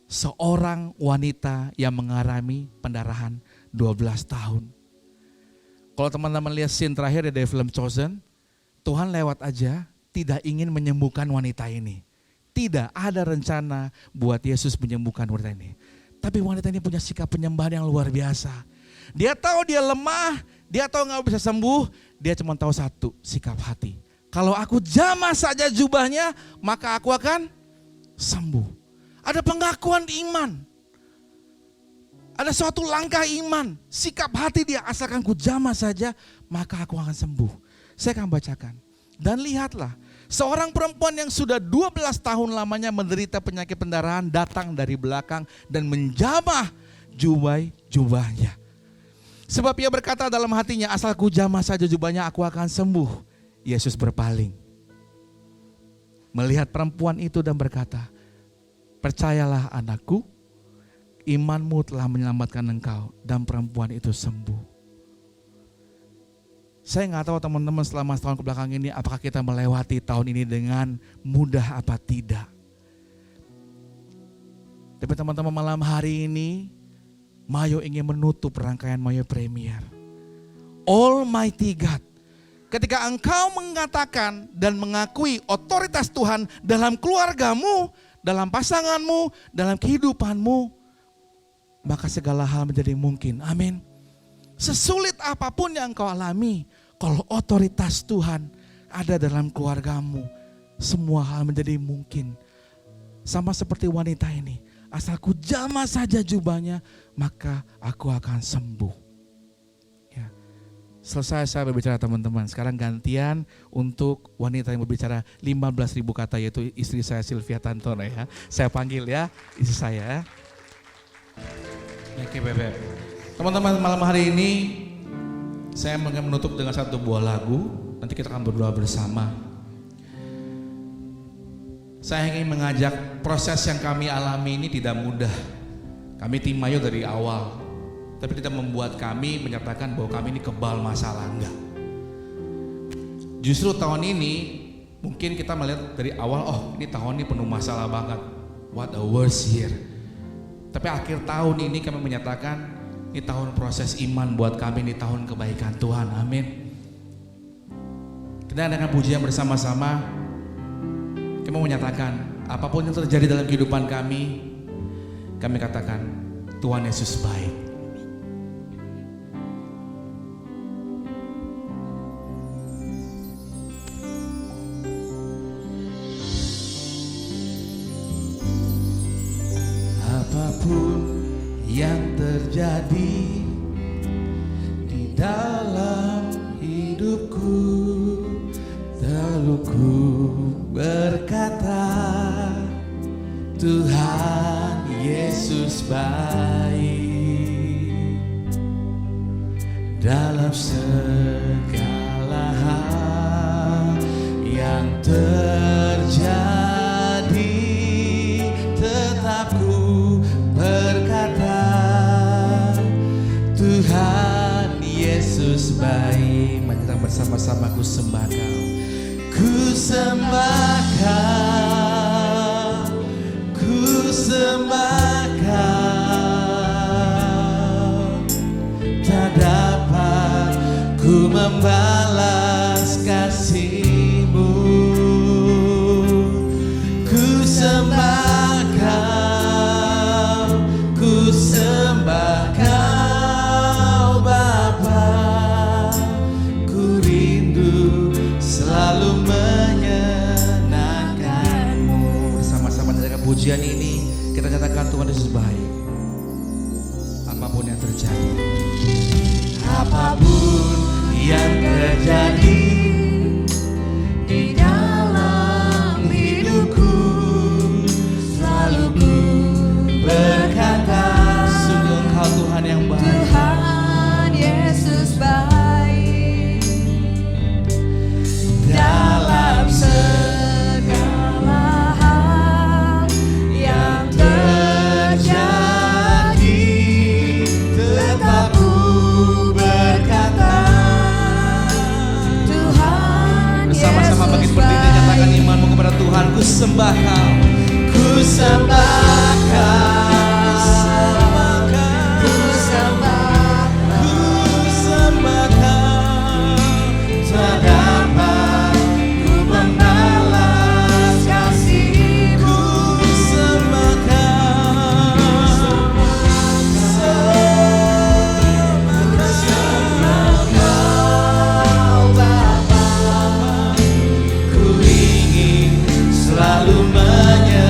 seorang wanita yang mengalami pendarahan 12 tahun. Kalau teman-teman lihat scene terakhir dari film Chosen, Tuhan lewat aja tidak ingin menyembuhkan wanita ini. Tidak ada rencana buat Yesus menyembuhkan wanita ini. Tapi wanita ini punya sikap penyembahan yang luar biasa. Dia tahu dia lemah, dia tahu gak bisa sembuh, dia cuma tahu satu, sikap hati. Kalau aku jamah saja jubahnya, maka aku akan sembuh. Ada pengakuan iman. Ada suatu langkah iman, sikap hati dia, asalkan ku jamah saja, maka aku akan sembuh. Saya akan bacakan. Dan lihatlah, seorang perempuan yang sudah 12 tahun lamanya menderita penyakit pendarahan datang dari belakang dan menjamah jubahnya. Sebab ia berkata dalam hatinya, asal ku jamah saja jubahnya aku akan sembuh. Yesus berpaling, melihat perempuan itu dan berkata, percayalah anakku, imanmu telah menyelamatkan engkau. Dan perempuan itu sembuh. Saya nggak tahu teman-teman selama setahun kebelakang ini apakah kita melewati tahun ini dengan mudah apa tidak. Tapi teman-teman malam hari ini Mayo ingin menutup rangkaian Mayo Premier. Almighty God, ketika engkau mengatakan dan mengakui otoritas Tuhan dalam keluargamu, dalam pasanganmu, dalam kehidupanmu, maka segala hal menjadi mungkin. Amin. Sesulit apapun yang engkau alami, kalau otoritas Tuhan ada dalam keluargamu, semua hal menjadi mungkin. Sama seperti wanita ini, asal ku jamah saja jubahnya, maka aku akan sembuh. Ya. Selesai saya berbicara teman-teman, sekarang gantian untuk wanita yang berbicara 15.000 kata, yaitu istri saya Sylvia Tantono ya. Saya panggil ya, istri saya. Oke Bebek. Teman-teman, malam hari ini saya akan menutup dengan satu buah lagu. Nanti kita akan berdoa bersama. Saya ingin mengajak, proses yang kami alami ini tidak mudah. Kami tim Mayo dari awal, tapi tidak membuat kami menyatakan bahwa kami ini kebal masalah, enggak. Justru tahun ini mungkin kita melihat dari awal, oh ini tahun ini penuh masalah banget. What a worst year. Tapi akhir tahun ini kami menyatakan, ini tahun proses iman buat kami, ini tahun kebaikan Tuhan, amin. Kita dengan pujian bersama-sama, kami menyatakan apapun yang terjadi dalam kehidupan kami katakan Tuhan Yesus baik. Apapun yang terjadi di dalam hidupku, selalu ku berkata, Tuhan Yesus baik. Dalam segala hal yang terjadi, tetap ku berkata, Tuhan Yesus baik. Mari kita bersama-sama, ku sembah Kau, ku sembah Kau, ku sembah Kau. Tak dapat ku membalas kasih-Mu. Ku sembah Kau, ku sembah Kau Bapa. Ku rindu selalu menyenangkan-Mu. Bersama-sama dengan pujian ini kita katakan Tuhan Yesus baik. Apapun yang terjadi, apapun yang terjadi di dalam hidupku, selalu ku berkata, sungguh Engkau Tuhan yang baik. Tuhan Yesus baik. Dalam segala hal yang terjadi, Tetap ku berkata, Tuhan bersama-sama bagi Yesus berdiri nyatakan baik. imanmu kepada Tuhan. Ku sembah Kau, ku sembah Kau, Ku sembah ku sembah Kau. Tak dapat ku membalas kasih-Mu. ku sembah Kau, sembah Kau Bapa. Ku ingin selalu menyenangkan.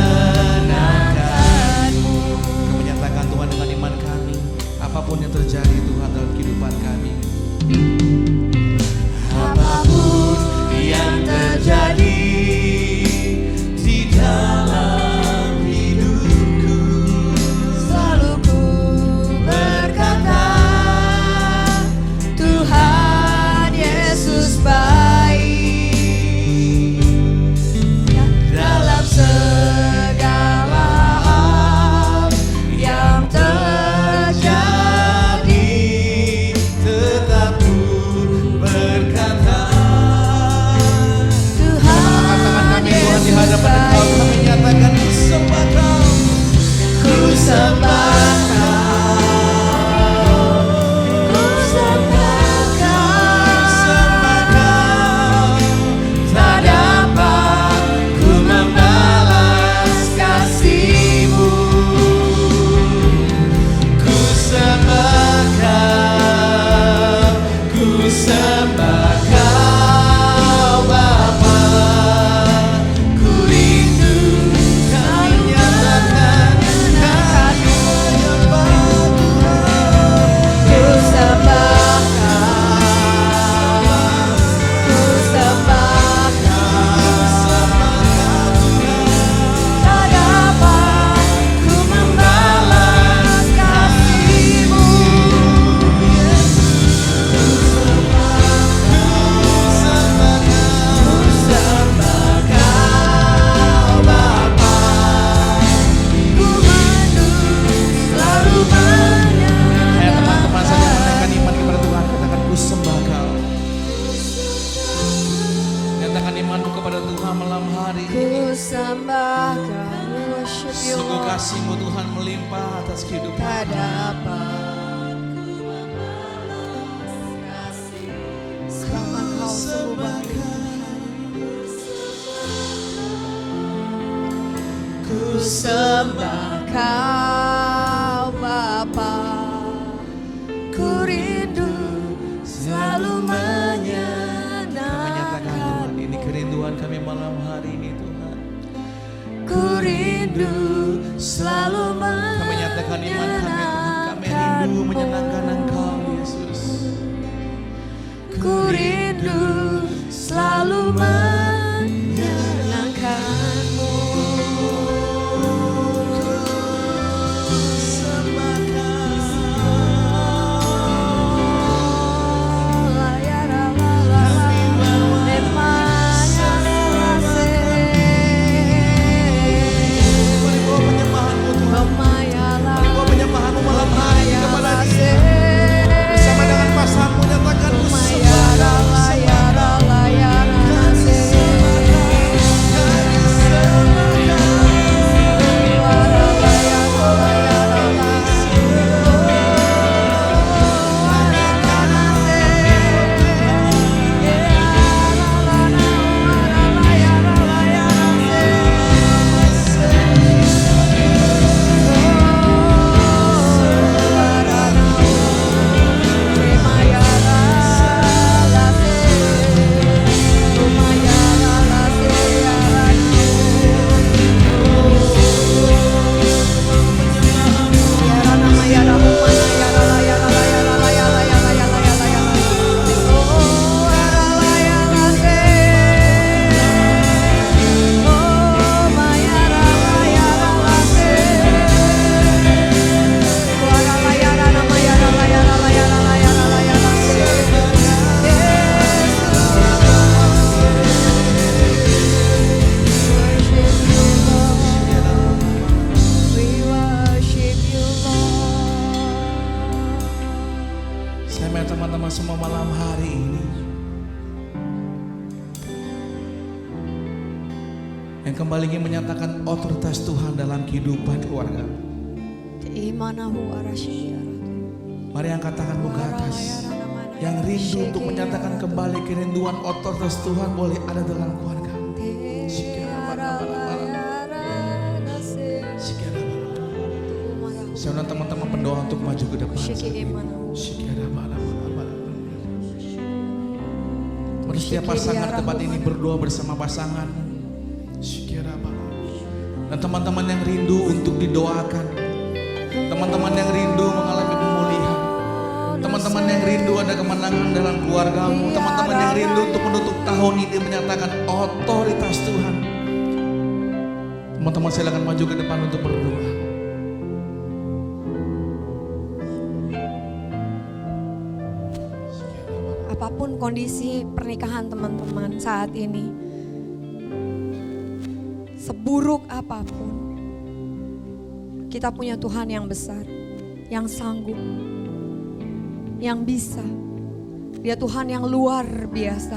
Nyatakan imanmu kepada Tuhan malam hari Ku ini. sembah Kau, worship you Sungguh Lord. kasih-Mu Tuhan melimpah atas kehidupan. Tak dapat kasih selama Kau sungguh baik. Ku sembah Kau Bapa, ku rindu selalu Menyatakan menyenangkan. Tuhan, ini kerinduan kami malam hari ini Tuhan. Ku rindu selalu Kami nyatakan iman kami Tuhan. Kami rindu menyenangkan Engkau Yesus. Ku rindu selalu menyenangkan-Mu. Mari bawa penyembahanmu Tuhan. Mari bawa penyembahanmu malam hari ini kepada Dia. Bersama dengan pasanganmu nyatakan ku Saya teman-teman semua malam hari ini yang kembali ingin menyatakan otoritas Tuhan dalam kehidupan keluarga. Mari angkat tanganmu ke atas. Yang rindu untuk menyatakan kembali kerinduan otoritas Tuhan boleh ada dalam keluarga. Saya undang teman-teman pendoa untuk maju ke depan. Mari setiap pasangan tempat ini berdoa bersama pasangan. Dan teman-teman yang rindu untuk didoakan, teman-teman yang rindu mengalami pemulihan, teman-teman yang rindu ada kemenangan dalam keluargamu, teman-teman yang rindu untuk menutup tahun ini menyatakan otoritas Tuhan. Teman-teman silakan maju ke depan untuk berdoa. Apapun kondisi pernikahan teman-teman saat ini, seburuk apapun, kita punya Tuhan yang besar, yang sanggup, yang bisa. Dia Tuhan yang luar biasa.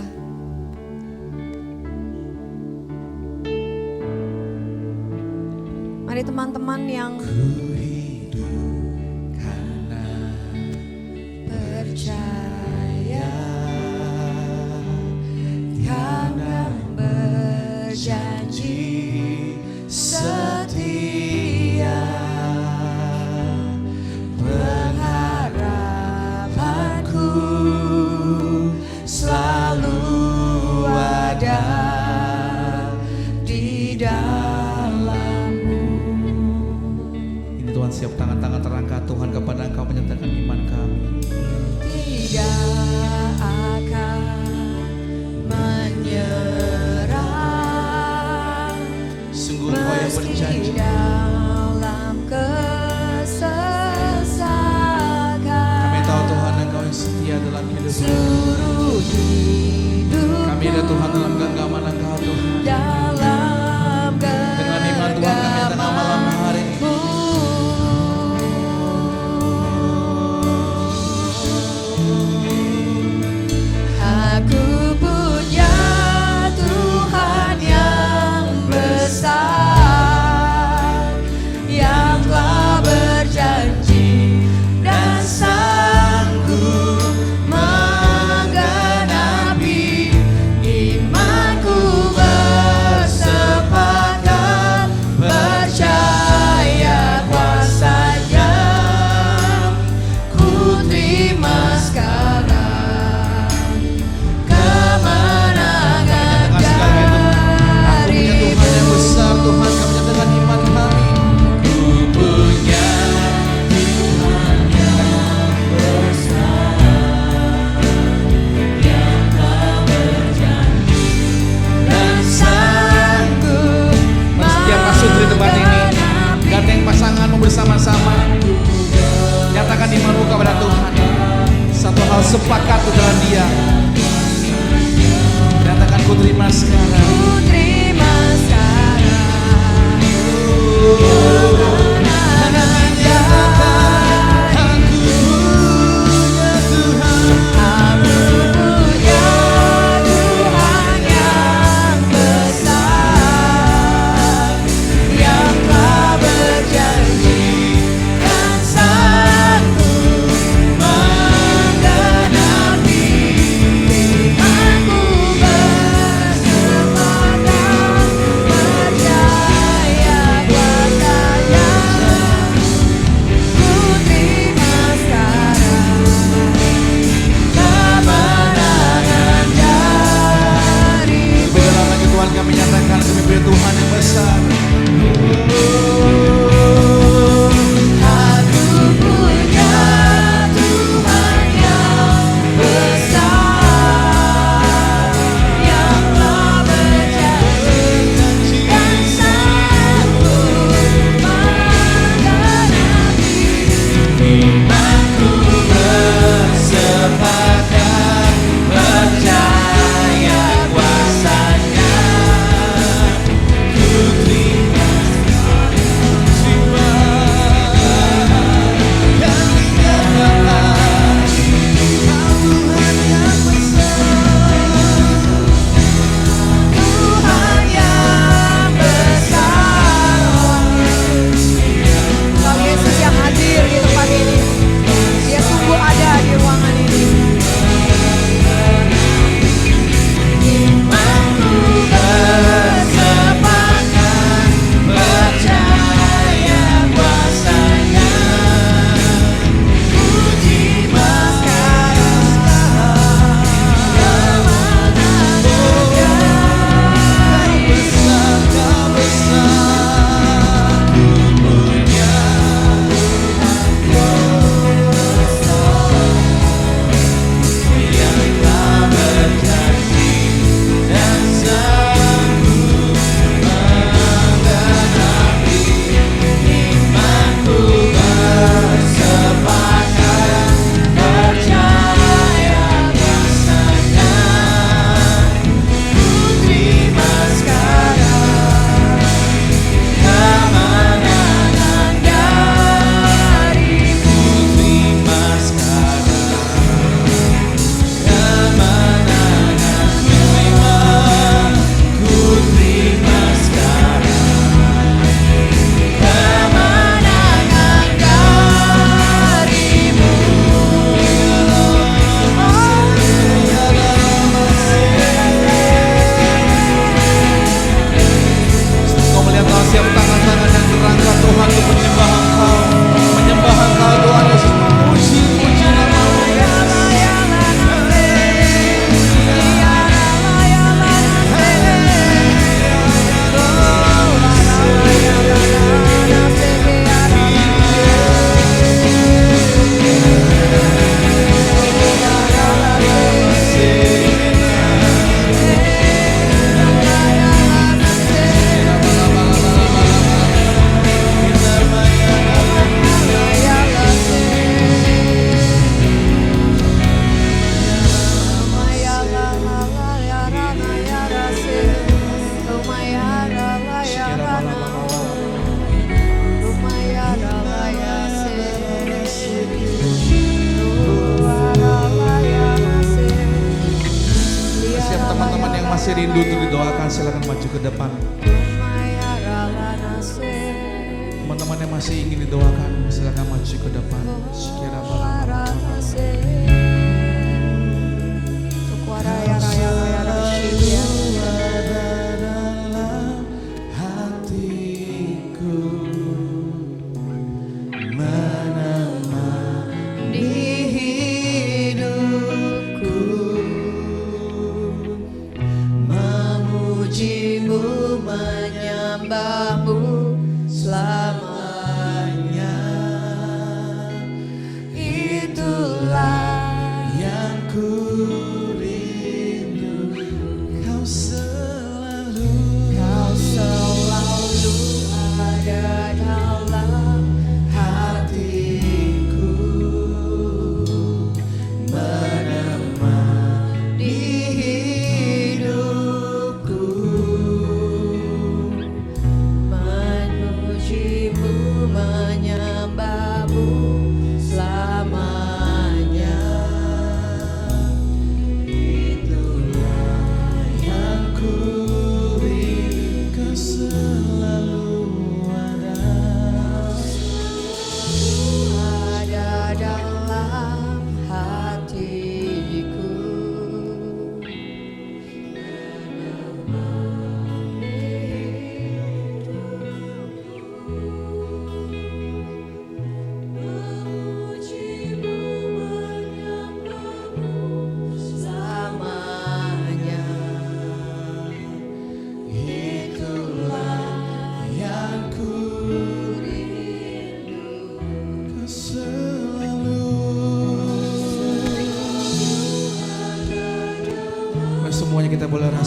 Mari teman-teman yang percaya, karena berjanji setia, pengharapanku selalu ada di dalammu. Ini Tuhan, siap tangan-tangan terangkat Tuhan kepada Engkau menyatakan iman kami. Tidak akan menyerah, Sungguh Engkau yang meski berjanji. dalam kesesakan. Kami tahu Tuhan Engkau yang setia dalam hidup kami. Seluruh hidup Kami ada Tuhan dalam genggaman Engkau Tuhan. dalam Dengan iman Tuhan kami datang malam hari ini. Aku punya Tuhan sepakat di dalam Dia. Nyatakan ku terima sekarang. Ku terima sekarang kemenangan dari Aku punya Tuhan yang besar, yang telah berjanji dan sanggup menggenapi firman-Ku. Bersepakat percaya kuasanya, ku terima sekarang kemenangan dari Lebih dalam lagi Tuhan kami nyatakan kami punya Tuhan yang besar. Aku punya Tuhan yang besar, yang telah berjanji dan sanggup menggenapi firman-Ku. Bersepakat percaya kuasanya, ku terima Tuhan yang besar. Kalau Yesus yang hadir di tempat ini, Dia sungguh ada di ruangan ini. Imanku bersepakat percaya kuasanya, ku terima sekarang kemenangan dari Kau melihat kau siap tangan-tangan yang terangkat Tuhan untuk menyembah Engkau Tuhan Yesus, memuji nama-Mu. Siap teman-teman yang masih rindu untuk didoakan, silakan maju ke depan. Teman-teman yang masih ingin didoakan, silakan maju ke depan. Hatiku Di hidupku memujimu, menyembahmu selamanya. Itulah yang ku rindu, kau selalu ada dalam hatiku.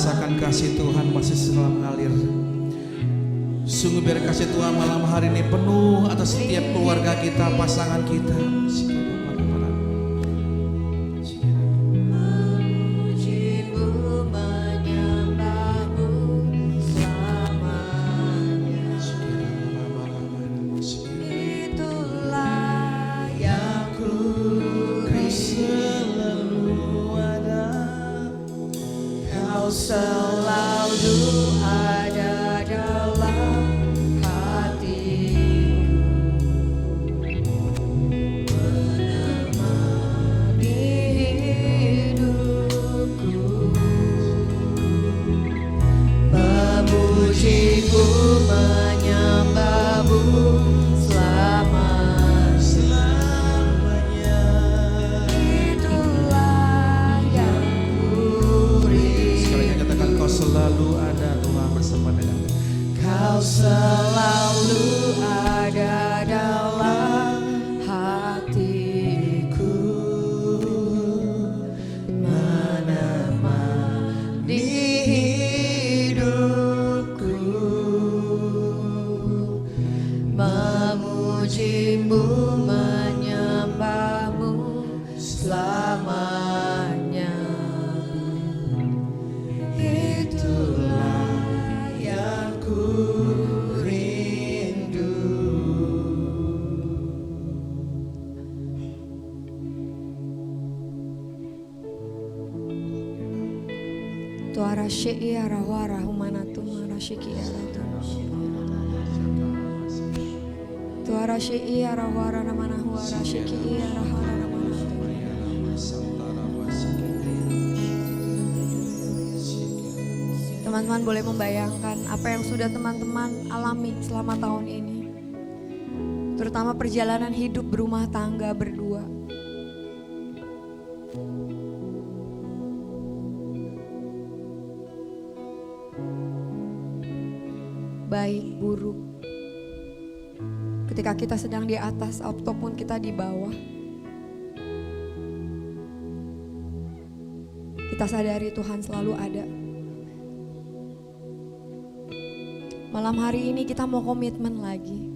merasakan kasih Tuhan masih selalu mengalir. Sungguh biar kasih Tuhan malam hari ini penuh atas setiap keluarga kita, pasangan kita. Selalu ada dalam hatiku, menemani hidupku, memujimu, menyembahmu selamanya. Itulah yang ku Katakan kau selalu ada Tuhan bersama dengan Kau selalu ada dalam hatiku, menemani hidupku, memujimu, menyembahmu selamanya. Itulah yang ku rindu. Tuara syei arawara humanatu marashiki aratu. Tuara syei arawara namana huara syiki arahara namana. Teman-teman boleh membayangkan apa yang sudah teman-teman alami selama tahun ini. Terutama perjalanan hidup berumah tangga berdua. Baik, buruk. Ketika kita sedang di atas ataupun kita di bawah. Kita sadari Tuhan selalu ada. Malam hari ini kita mau komitmen lagi.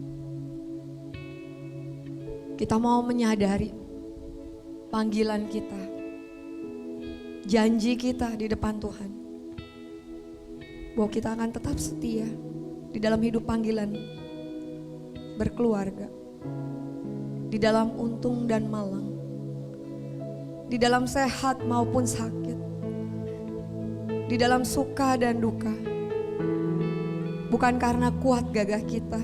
Kita mau menyadari panggilan kita. Janji kita di depan Tuhan. Bahwa kita akan tetap setia di dalam hidup panggilan berkeluarga. Di dalam untung dan malang. Di dalam sehat maupun sakit. Di dalam suka dan duka. Bukan karena kuat gagah kita,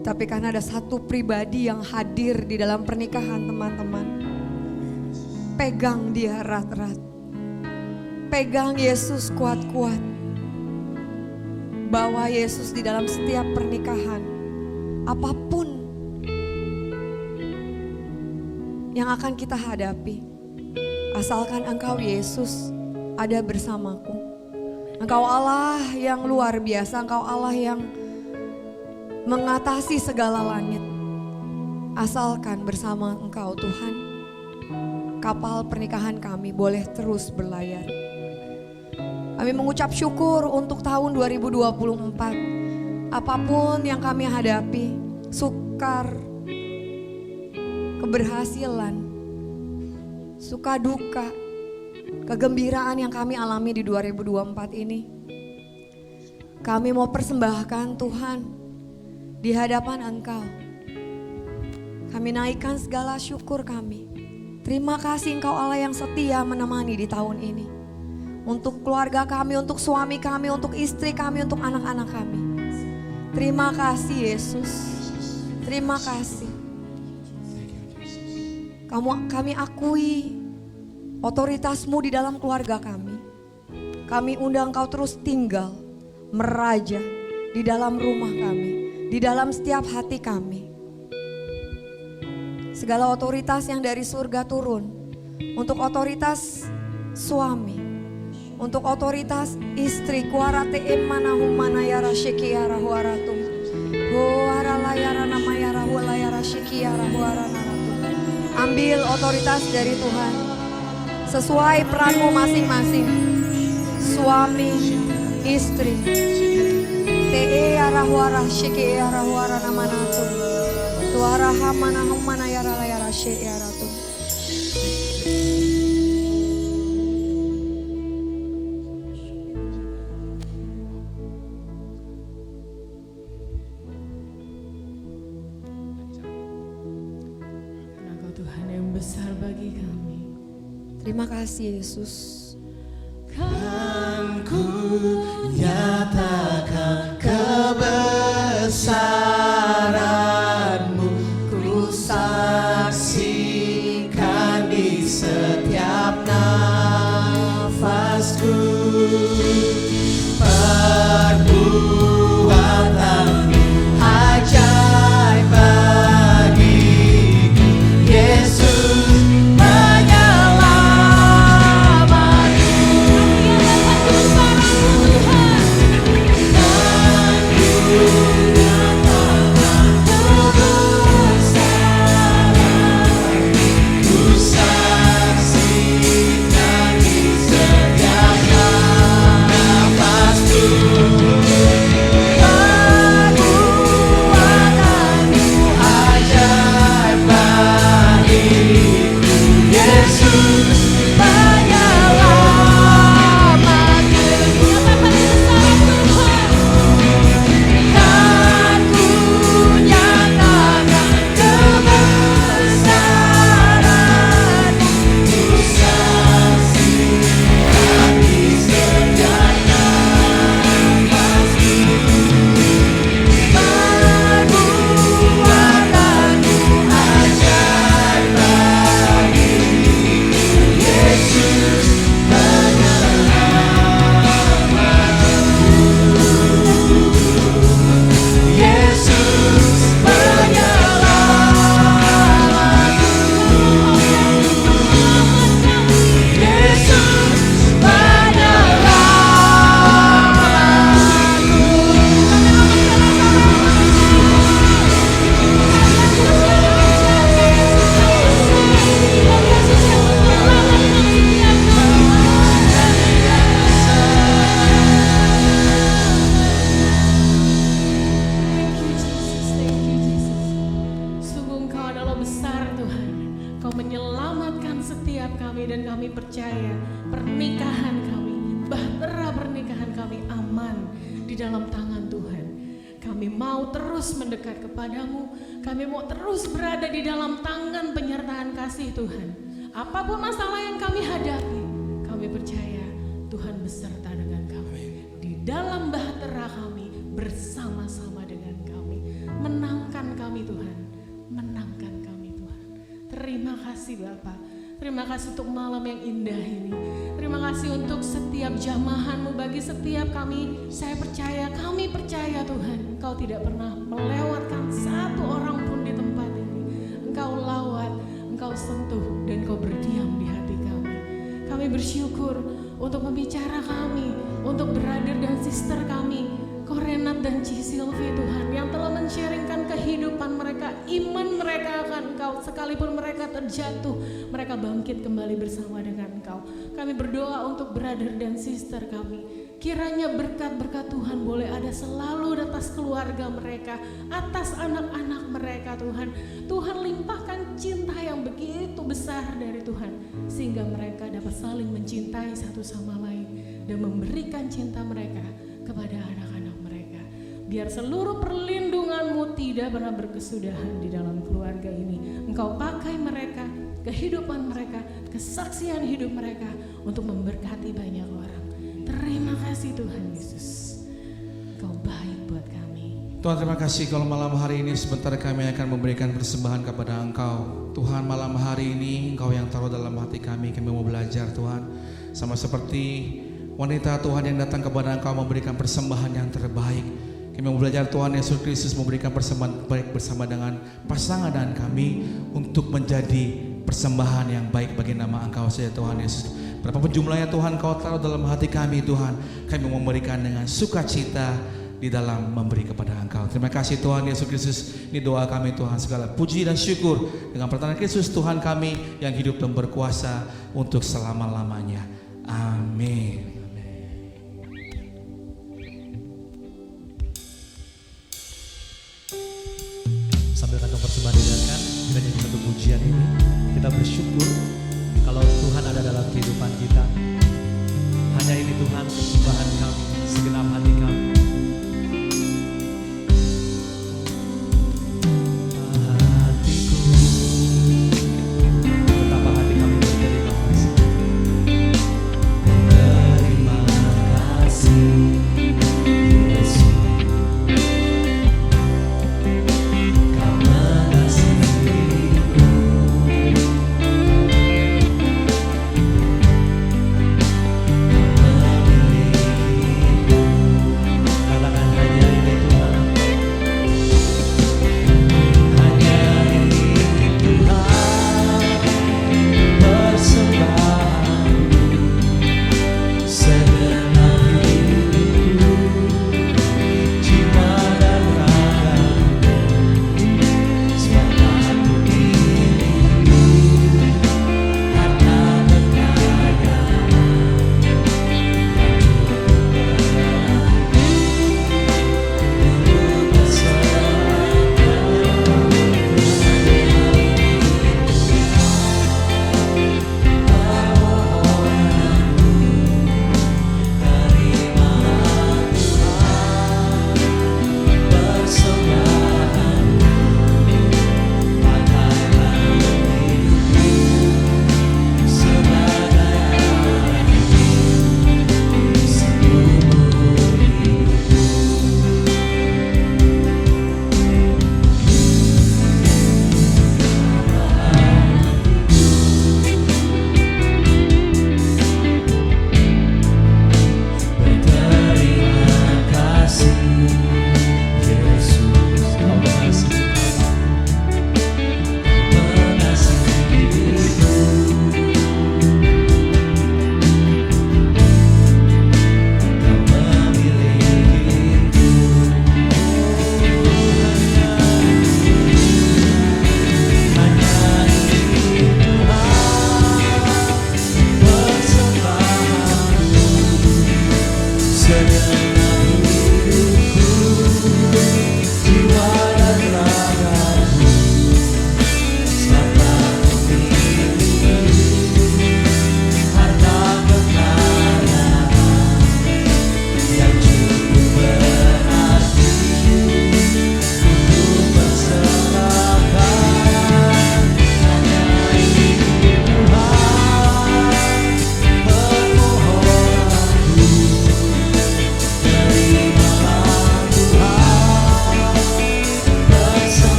tapi karena ada satu pribadi yang hadir di dalam pernikahan teman-teman. Pegang dia erat-erat. Pegang Yesus kuat-kuat. Bawa Yesus di dalam setiap pernikahan. Apapun yang akan kita hadapi, asalkan Engkau Yesus ada bersamaku. Engkau Allah yang luar biasa, Engkau Allah yang mengatasi segala langit. Asalkan bersama Engkau Tuhan, kapal pernikahan kami boleh terus berlayar. Kami mengucap syukur untuk tahun 2024. Apapun yang kami hadapi, sukar, keberhasilan, suka duka, kegembiraan yang kami alami di 2024 ini. Kami mau persembahkan Tuhan di hadapan Engkau. Kami naikkan segala syukur kami. Terima kasih Engkau Allah yang setia menemani di tahun ini. Untuk keluarga kami, untuk suami kami, untuk istri kami, untuk anak-anak kami. Terima kasih Yesus. Terima kasih. Kami akui otoritas-Mu di dalam keluarga kami. Kami undang Engkau terus tinggal, meraja di dalam rumah kami, di dalam setiap hati kami. Segala otoritas yang dari surga turun, untuk otoritas suami, untuk otoritas istri, kuarate emana humana yara shekiyara huaratum, huara layara namayara hualayara shekiyara huara naratum. Ambil otoritas dari Tuhan. sesuai peranmu masing-masing. Suami, istri. Te arahwara sheke arahwara namanatu. Tuara hamana hamana yara yara she yaratu. Engkau Tuhan yang besar bagi kami. Terima kasih Yesus. Kan ku nyatakan kebesaran-Mu, ku saksikan di setiap nafasku. Perbuatan-Mu ajaib bagiku, Yesus di dalam tangan Tuhan. Kami mau terus mendekat kepadamu, kami mau terus berada di dalam tangan penyertaan kasih Tuhan. Apapun masalah yang kami hadapi, kami percaya Tuhan beserta dengan kami. Di dalam bahtera kami, bersama-sama dengan kami. Menangkan kami Tuhan, menangkan kami Tuhan. Terima kasih Bapa. Terima kasih untuk malam yang indah ini. Terima kasih untuk setiap jamahan-Mu bagi setiap kami. Kami percaya Tuhan, Engkau tidak pernah melewatkan satu orang pun di tempat ini. Engkau lawat, Engkau sentuh, dan Engkau berdiam di hati kami. Kami bersyukur untuk pembicara kami, untuk brother dan sister kami, Korenat dan Ci Silvi Tuhan, yang telah men-sharingkan kehidupan mereka, iman mereka akan Engkau. Sekalipun mereka terjatuh, mereka bangkit kembali bersama dengan Engkau. Kami berdoa untuk brother dan sister kami. Kiranya berkat-berkat Tuhan boleh ada selalu atas keluarga mereka, atas anak-anak mereka Tuhan. Tuhan limpahkan cinta yang begitu besar dari Tuhan, sehingga mereka dapat saling mencintai satu sama lain dan memberikan cinta mereka kepada anak-anak mereka. Biar seluruh perlindungan-Mu tidak pernah berkesudahan di dalam keluarga ini. Engkau pakai mereka, kehidupan mereka, kesaksian hidup mereka untuk memberkati banyak orang. Terima kasih Tuhan Yesus, Engkau baik buat kami. Tuhan, terima kasih kalau malam hari ini sebentar kami akan memberikan persembahan kepada Engkau. Tuhan, malam hari ini Engkau yang taruh dalam hati kami mau belajar Tuhan. Sama seperti wanita Tuhan yang datang kepada Engkau memberikan persembahan yang terbaik. Kami mau belajar Tuhan Yesus Kristus memberikan persembahan baik bersama dengan pasangan dan kami untuk menjadi persembahan yang baik bagi nama Engkau saja Tuhan Yesus. Berapapun jumlahnya Tuhan Kau taruh dalam hati kami Tuhan, kami memberikan dengan sukacita di dalam memberi kepada Engkau. Terima kasih Tuhan Yesus Kristus. Ini doa kami Tuhan, segala puji dan syukur dengan pertolongan Kristus Tuhan kami yang hidup dan berkuasa untuk selama-lamanya. Amin. Sambil kantong persembahan didengarkan, kita nyanyi satu pujian ini. Kita bersyukur kalau Tuhan ada dalam kehidupan kita. Hanya ini Tuhan persembahan kami, segenap hati kami. Hatiku, betapa hati kami berterima kasih. Terima kasih Yesus. Kau mengasihiku. Katakan hanya ini Tuhan. Hanya ini Tuhan, persembahanku, segenap hidupku, jiwa dan ragaku, sebab aku milikmu, harta kekayaan berterima kasih Yesus. Kau mengasihiku. Kau memilikiku. Hanya ini Tuhan, persembahanku, segenap hidupku, jiwa dan ragaku, sebab aku milikmu, harta kekayaan yang cukup berarti untuk persembahkan. Hanya ini Tuhan, permohonanku. Terimalah Tuhan, persembahanku,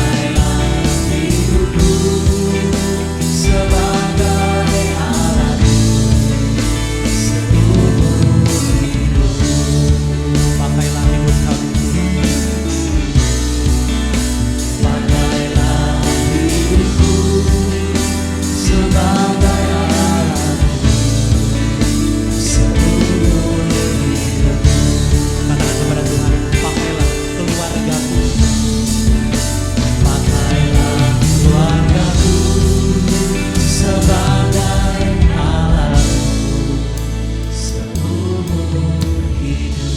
pakailah hidupku sebagai alatmu seumur hidup. Pakailah hidup kami Tuhan, pakailah hidupku sebagai alatmu seumur hidup. Katakan kepada Tuhan, pakailah keluargaku, pakailah keluargaku sebagai alatmu seumur hidupku.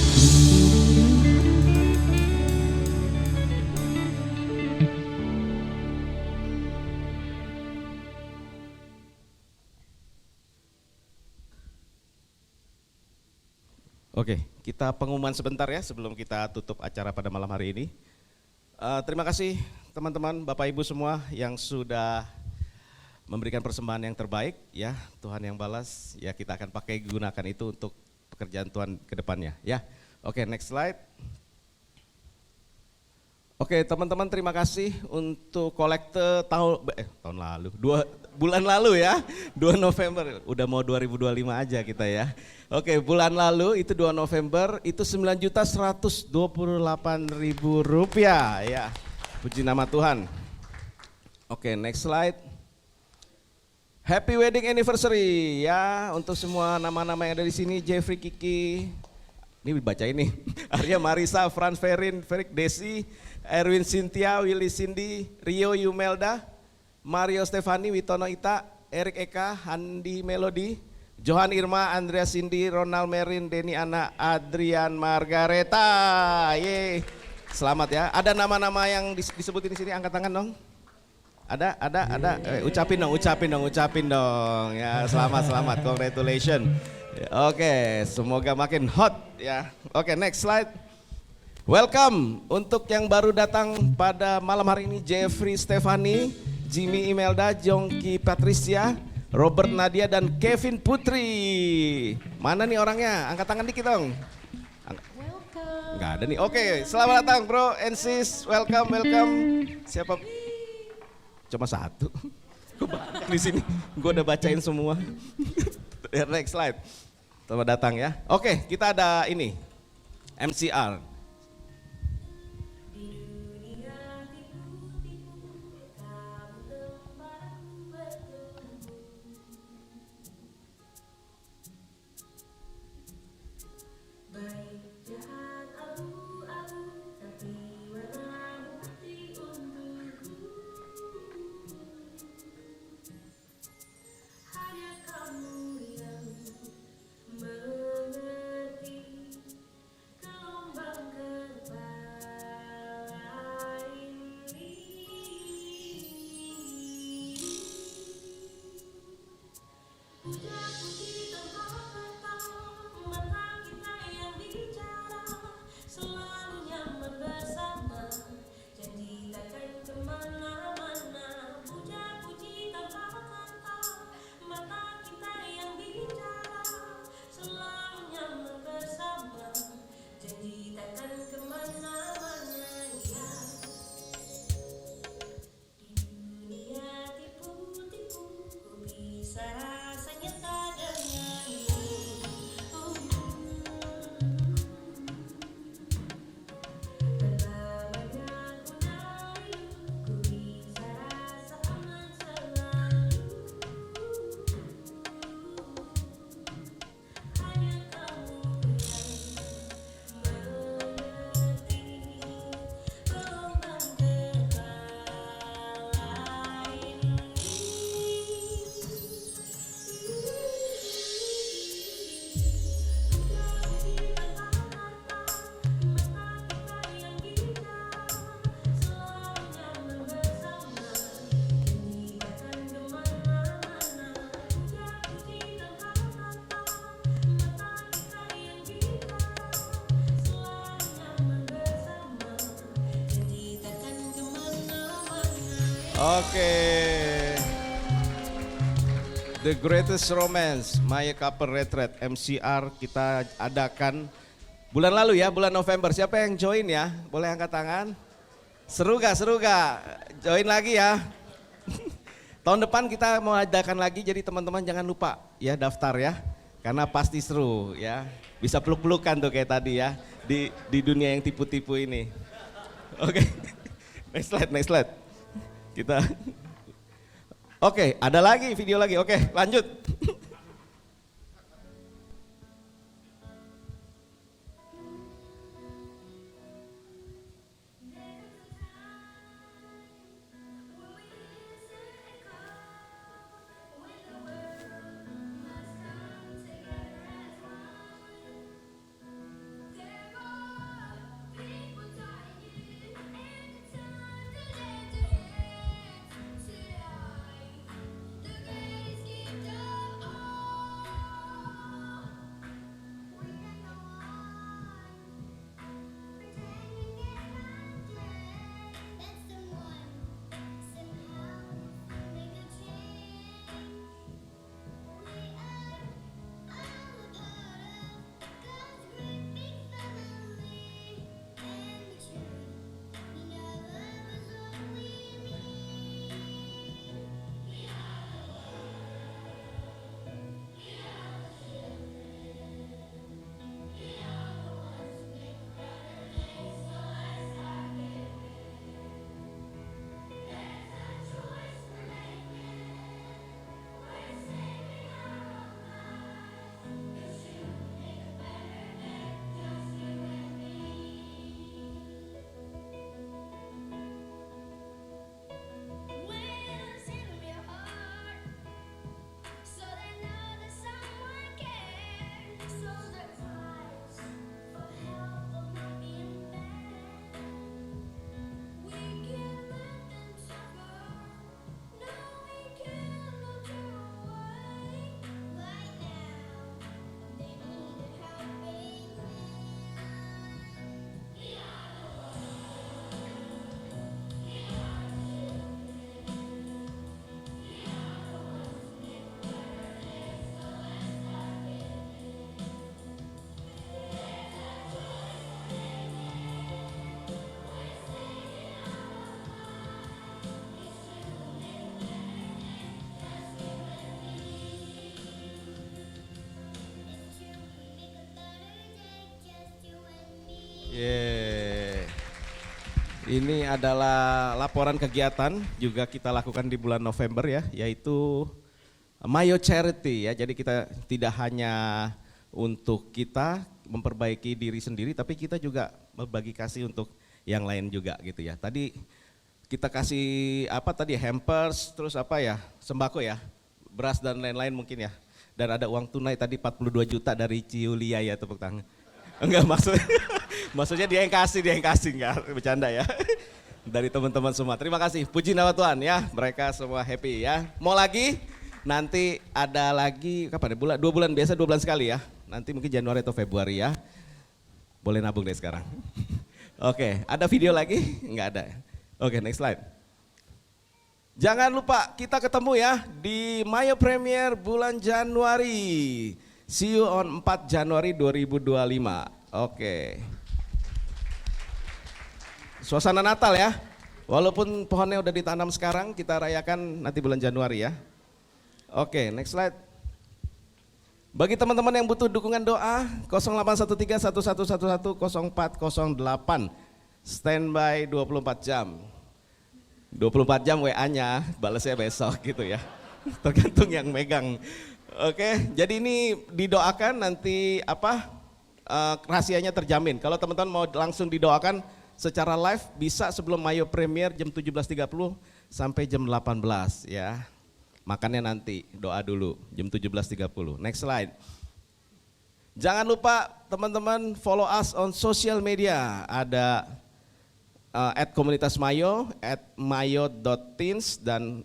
Oke, kita pengumuman sebentar ya sebelum kita tutup acara pada malam hari ini. Terima kasih teman-teman, Bapak Ibu semua yang sudah memberikan persembahan yang terbaik ya. Tuhan yang balas, ya kita akan pakai gunakan itu untuk pekerjaan Tuhan ke depannya ya. Oke, next slide. Oke teman-teman, terima kasih untuk kolekte tahun lalu, bulan lalu ya, 2 November, udah mau 2025 aja kita ya. Oke, bulan lalu itu 2 November itu 9.128.000 rupiah ya, puji nama Tuhan. Oke, next slide. Happy wedding anniversary ya untuk semua nama-nama yang ada di sini. Jeffrey, Kiki, ini baca ini. Arya, Marisa, Franz, Ferik, Desi, Erwin, Cynthia, Willy, Cindy, Rio, Yumelda, Mario, Stefani, Witono, Ita, Erik, Eka, Handi, Melody, Johan, Irma, Andrea, Cindy, Ronald, Merin, Denny, Ana, Adrian, Margareta. Ye, selamat ya. Ada nama-nama yang disebutin di sini, angkat tangan dong. Ada. Ucapin dong. Ya, selamat, congratulations. Oke, semoga makin hot ya. Oke, next slide. Welcome untuk yang baru datang pada malam hari ini, Jeffrey Stefani, Jimmy Imelda, Jongki Patricia, Robert Nadia, dan Kevin Putri. Mana nih orangnya? Angkat tangan dikit dong. Welcome. Nggak ada nih. Oke, selamat datang bro and sis. Welcome. Siapa? Cuma satu. Gue banyak di sini. Gue udah bacain semua. Next slide. Selamat datang ya. Oke, kita ada ini. MCR. Oke. The Greatest Romance, Maya Couple Retreat, MCR kita adakan bulan lalu ya, bulan November. Siapa yang join ya? Boleh angkat tangan? Seru gak? Join lagi ya. Tahun depan kita mau adakan lagi, jadi teman-teman jangan lupa ya daftar ya. Karena pasti seru ya. Bisa peluk-pelukan tuh kayak tadi ya. Di dunia yang tipu-tipu ini. Oke. Next slide. Kita Oke, ada lagi video lagi. Oke, lanjut. Yeah. Ini adalah laporan kegiatan juga kita lakukan di bulan November ya, yaitu Mayo Charity ya. Jadi kita tidak hanya untuk kita memperbaiki diri sendiri, tapi kita juga berbagi kasih untuk yang lain juga gitu ya. Tadi kita kasih apa tadi, hampers, terus apa ya, sembako ya, beras dan lain-lain mungkin ya. Dan ada uang tunai tadi 42 juta dari Ciulia ya, tepuk tangan. Enggak maksudnya dia yang kasih enggak, bercanda ya. Dari teman-teman semua, terima kasih, puji nama Tuhan ya, mereka semua happy ya. Mau lagi? Nanti ada lagi, kapan ya, 2 bulan, biasa 2 bulan sekali ya. Nanti mungkin Januari atau Februari ya. Boleh nabung deh sekarang. Oke, ada video lagi? Enggak ada. Oke, next slide. Jangan lupa kita ketemu ya di Mayo Premier bulan Januari. See you on 4 Januari 2025. Oke. Suasana Natal ya. Walaupun pohonnya udah ditanam sekarang, kita rayakan nanti bulan Januari ya. Oke, next slide. Bagi teman-teman yang butuh dukungan doa, 0813-1111-0408, standby 24 jam. 24 jam WA-nya, balasnya besok gitu ya. Tergantung yang megang. Oke, jadi ini didoakan nanti apa, rahasianya terjamin. Kalau teman-teman mau langsung didoakan secara live, bisa sebelum Mayo Premier jam 17.30 sampai jam 18 ya. Makannya nanti, doa dulu jam 17.30. Next slide. Jangan lupa teman-teman follow us on social media. Ada @komunitasmayo, @mayo.teens dan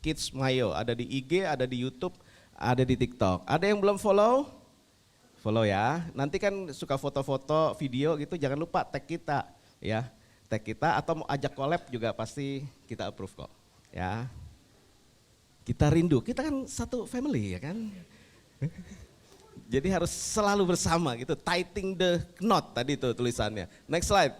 @kidsmayo. Ada di IG, ada di YouTube, ada di TikTok. Ada yang belum follow? Follow ya. Nanti kan suka foto-foto, video gitu, jangan lupa tag kita ya. Tag kita atau mau ajak collab juga pasti kita approve kok ya. Kita rindu, kita kan satu family ya kan. Jadi harus selalu bersama gitu, tightening the knot tadi tuh tulisannya. Next slide.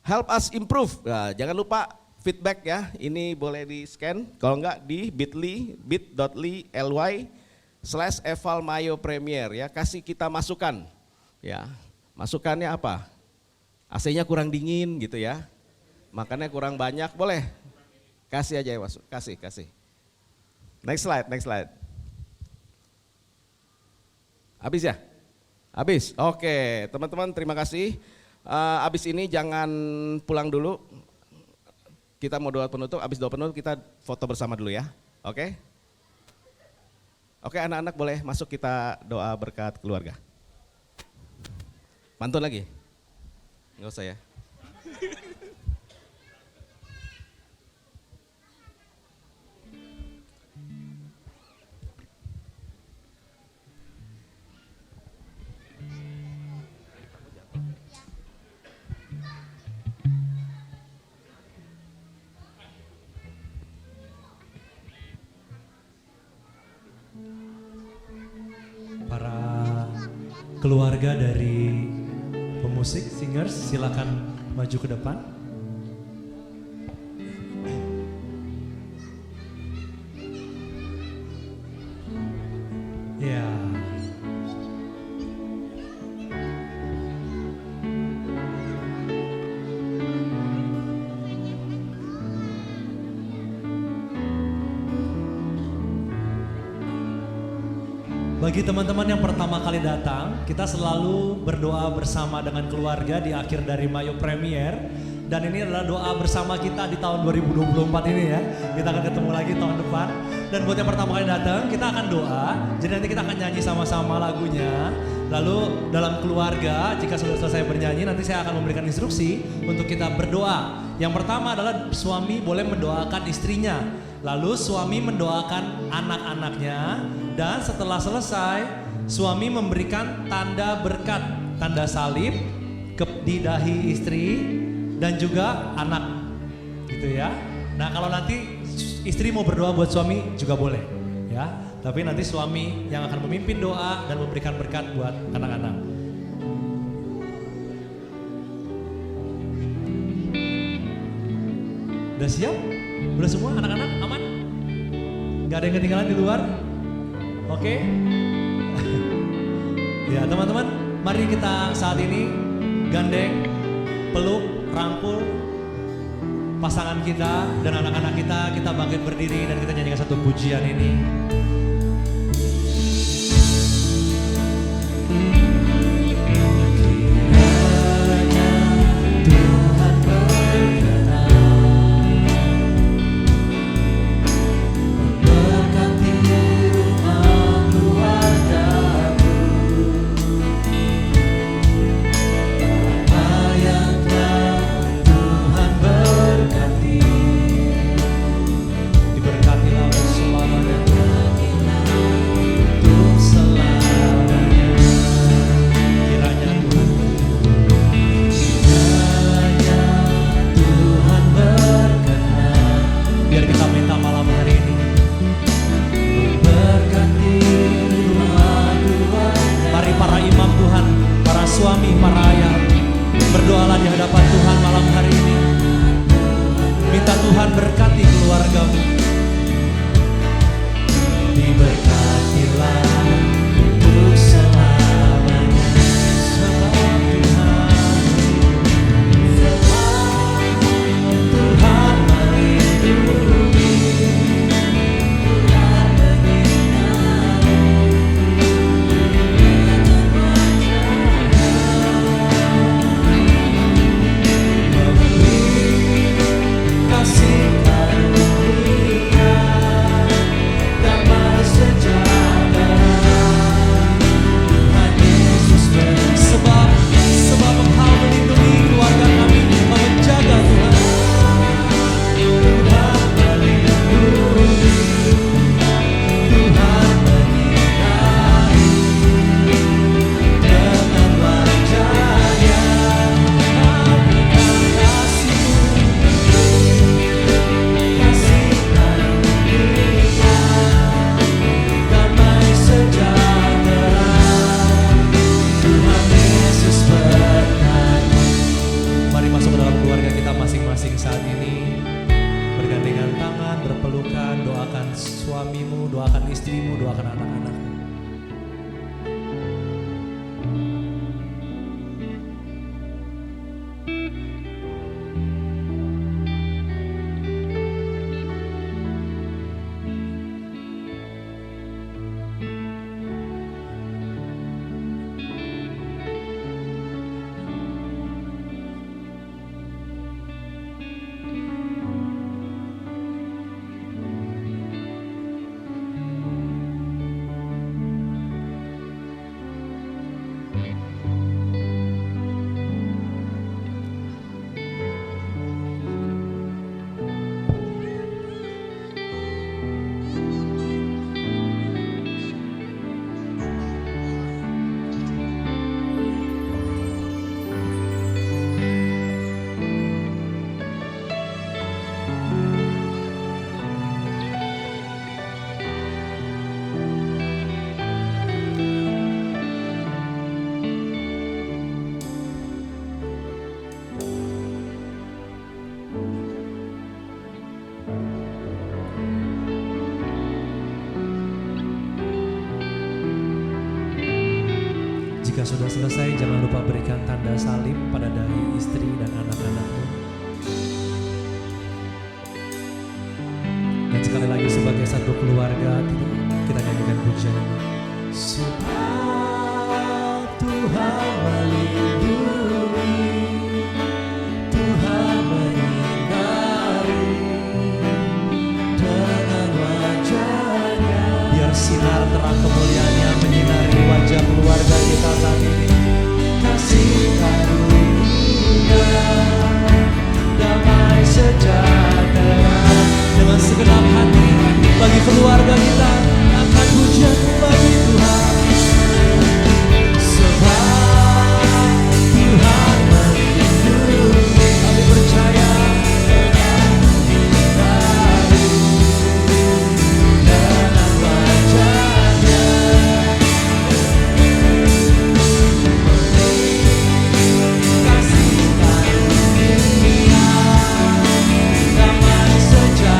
Help us improve. Nah, jangan lupa feedback ya, ini boleh di scan, kalau enggak di bit.ly/evalmayopremier ya, kasih kita masukan ya. Masukannya apa? AC-nya kurang dingin gitu ya, makannya kurang banyak, boleh. Kasih aja ya, masuk, kasih. Next slide. Habis ya? Habis, oke teman-teman terima kasih. Habis ini jangan pulang dulu. Kita mau doa penutup, habis doa penutup kita foto bersama dulu ya. Oke? Oke anak-anak boleh masuk, kita doa berkat keluarga. Pantun lagi? Enggak usah ya. Para keluarga dari pemusik, singers, silakan maju ke depan. Ya. Bagi teman-teman yang pertama kali datang, kita selalu berdoa bersama dengan keluarga di akhir dari Mayo Premier. Dan ini adalah doa bersama kita di tahun 2024 ini ya. Kita akan ketemu lagi tahun depan. Dan buat yang pertama kali datang, kita akan doa. Jadi nanti kita akan nyanyi sama-sama lagunya. Lalu dalam keluarga, jika sudah selesai bernyanyi, nanti saya akan memberikan instruksi untuk kita berdoa. Yang pertama adalah suami boleh mendoakan istrinya. Lalu suami mendoakan anak-anaknya. Dan setelah selesai, suami memberikan tanda berkat, tanda salib di dahi istri dan juga anak, gitu ya. Nah kalau nanti istri mau berdoa buat suami juga boleh, ya. Tapi nanti suami yang akan memimpin doa dan memberikan berkat buat anak-anak. Udah siap? Udah semua anak-anak aman? Gak ada yang ketinggalan di luar? Oke? Ya teman-teman, Mari kita saat ini gandeng, peluk, rangkul pasangan kita dan anak-anak kita bangkit berdiri dan kita nyanyikan satu pujian ini. Diberkatilah selamanya. Jika sudah selesai, jangan lupa berikan tanda salib pada dahi istri dan anak-anakmu. Dan sekali lagi sebagai satu keluarga, kita nyanyikan pujian ini. Sebab Tuhan melindungi, Tuhan menyinari dengan wajah-Nya. Biar sinar terang kemuliaan-Nya menyinari wajah keluarga kita saat ini. Kasih karunia, damai sejahtera. Dengan segenap hati bagi keluarga kita akan pujian bagi Tuhan. Sebab Tuhan melindungi, kami percaya dengan wajah-Nya. Kasih karunia, damai sejahtera.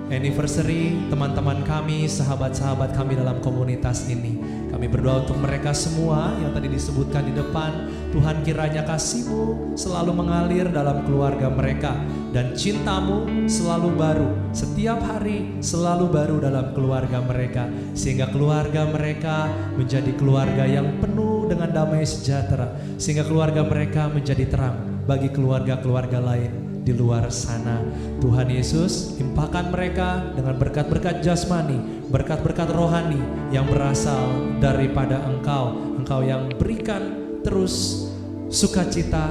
anniversary teman-teman kami, sahabat-sahabat kami dalam komunitas ini. Kami berdoa untuk mereka semua yang tadi disebutkan di depan. Tuhan, kiranya kasih-Mu selalu mengalir dalam keluarga mereka, dan cinta-Mu selalu baru, setiap hari selalu baru dalam keluarga mereka, sehingga keluarga mereka menjadi keluarga yang penuh dengan damai sejahtera, sehingga keluarga mereka menjadi terang bagi keluarga-keluarga lain di luar sana. Tuhan Yesus, limpahkan mereka dengan berkat-berkat jasmani, berkat-berkat rohani yang berasal daripada Engkau. Engkau yang berikan terus sukacita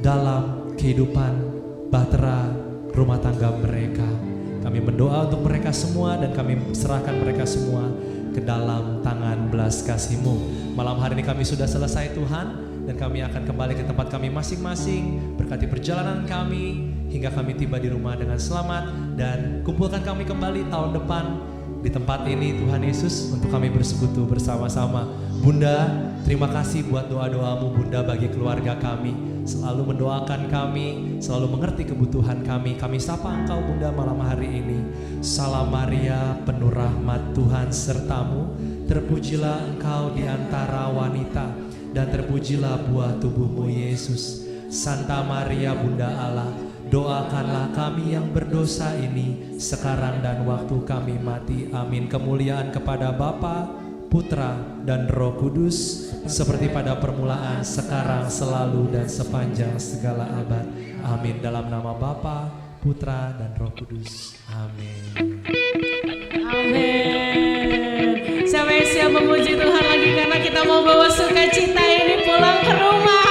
dalam kehidupan bahtera rumah tangga mereka. Kami berdoa untuk mereka semua dan kami serahkan mereka semua ke dalam tangan belas kasih-Mu. Malam hari ini kami sudah selesai Tuhan, dan kami akan kembali ke tempat kami masing-masing. Berkati perjalanan kami hingga kami tiba di rumah dengan selamat, dan kumpulkan kami kembali tahun depan di tempat ini Tuhan Yesus, untuk kami bersekutu bersama-sama. Bunda, terima kasih buat doa-doamu Bunda bagi keluarga kami. Selalu mendoakan kami, selalu mengerti kebutuhan kami. Kami sapa Engkau Bunda malam hari ini. Salam Maria, penuh rahmat Tuhan sertamu. Terpujilah Engkau di antara wanita, dan terpujilah buah tubuhmu Yesus. Santa Maria Bunda Allah, doakanlah kami yang berdosa ini sekarang dan waktu kami mati. Amin. Kemuliaan kepada Bapa, Putra, dan Roh Kudus, seperti pada permulaan, sekarang, selalu, dan sepanjang segala abad. Amin. Dalam nama Bapa, Putra, dan Roh Kudus. Amin. Amin. Siapa yang siap memuji Tuhan lagi, karena kita mau bawa sukacita ini pulang ke rumah.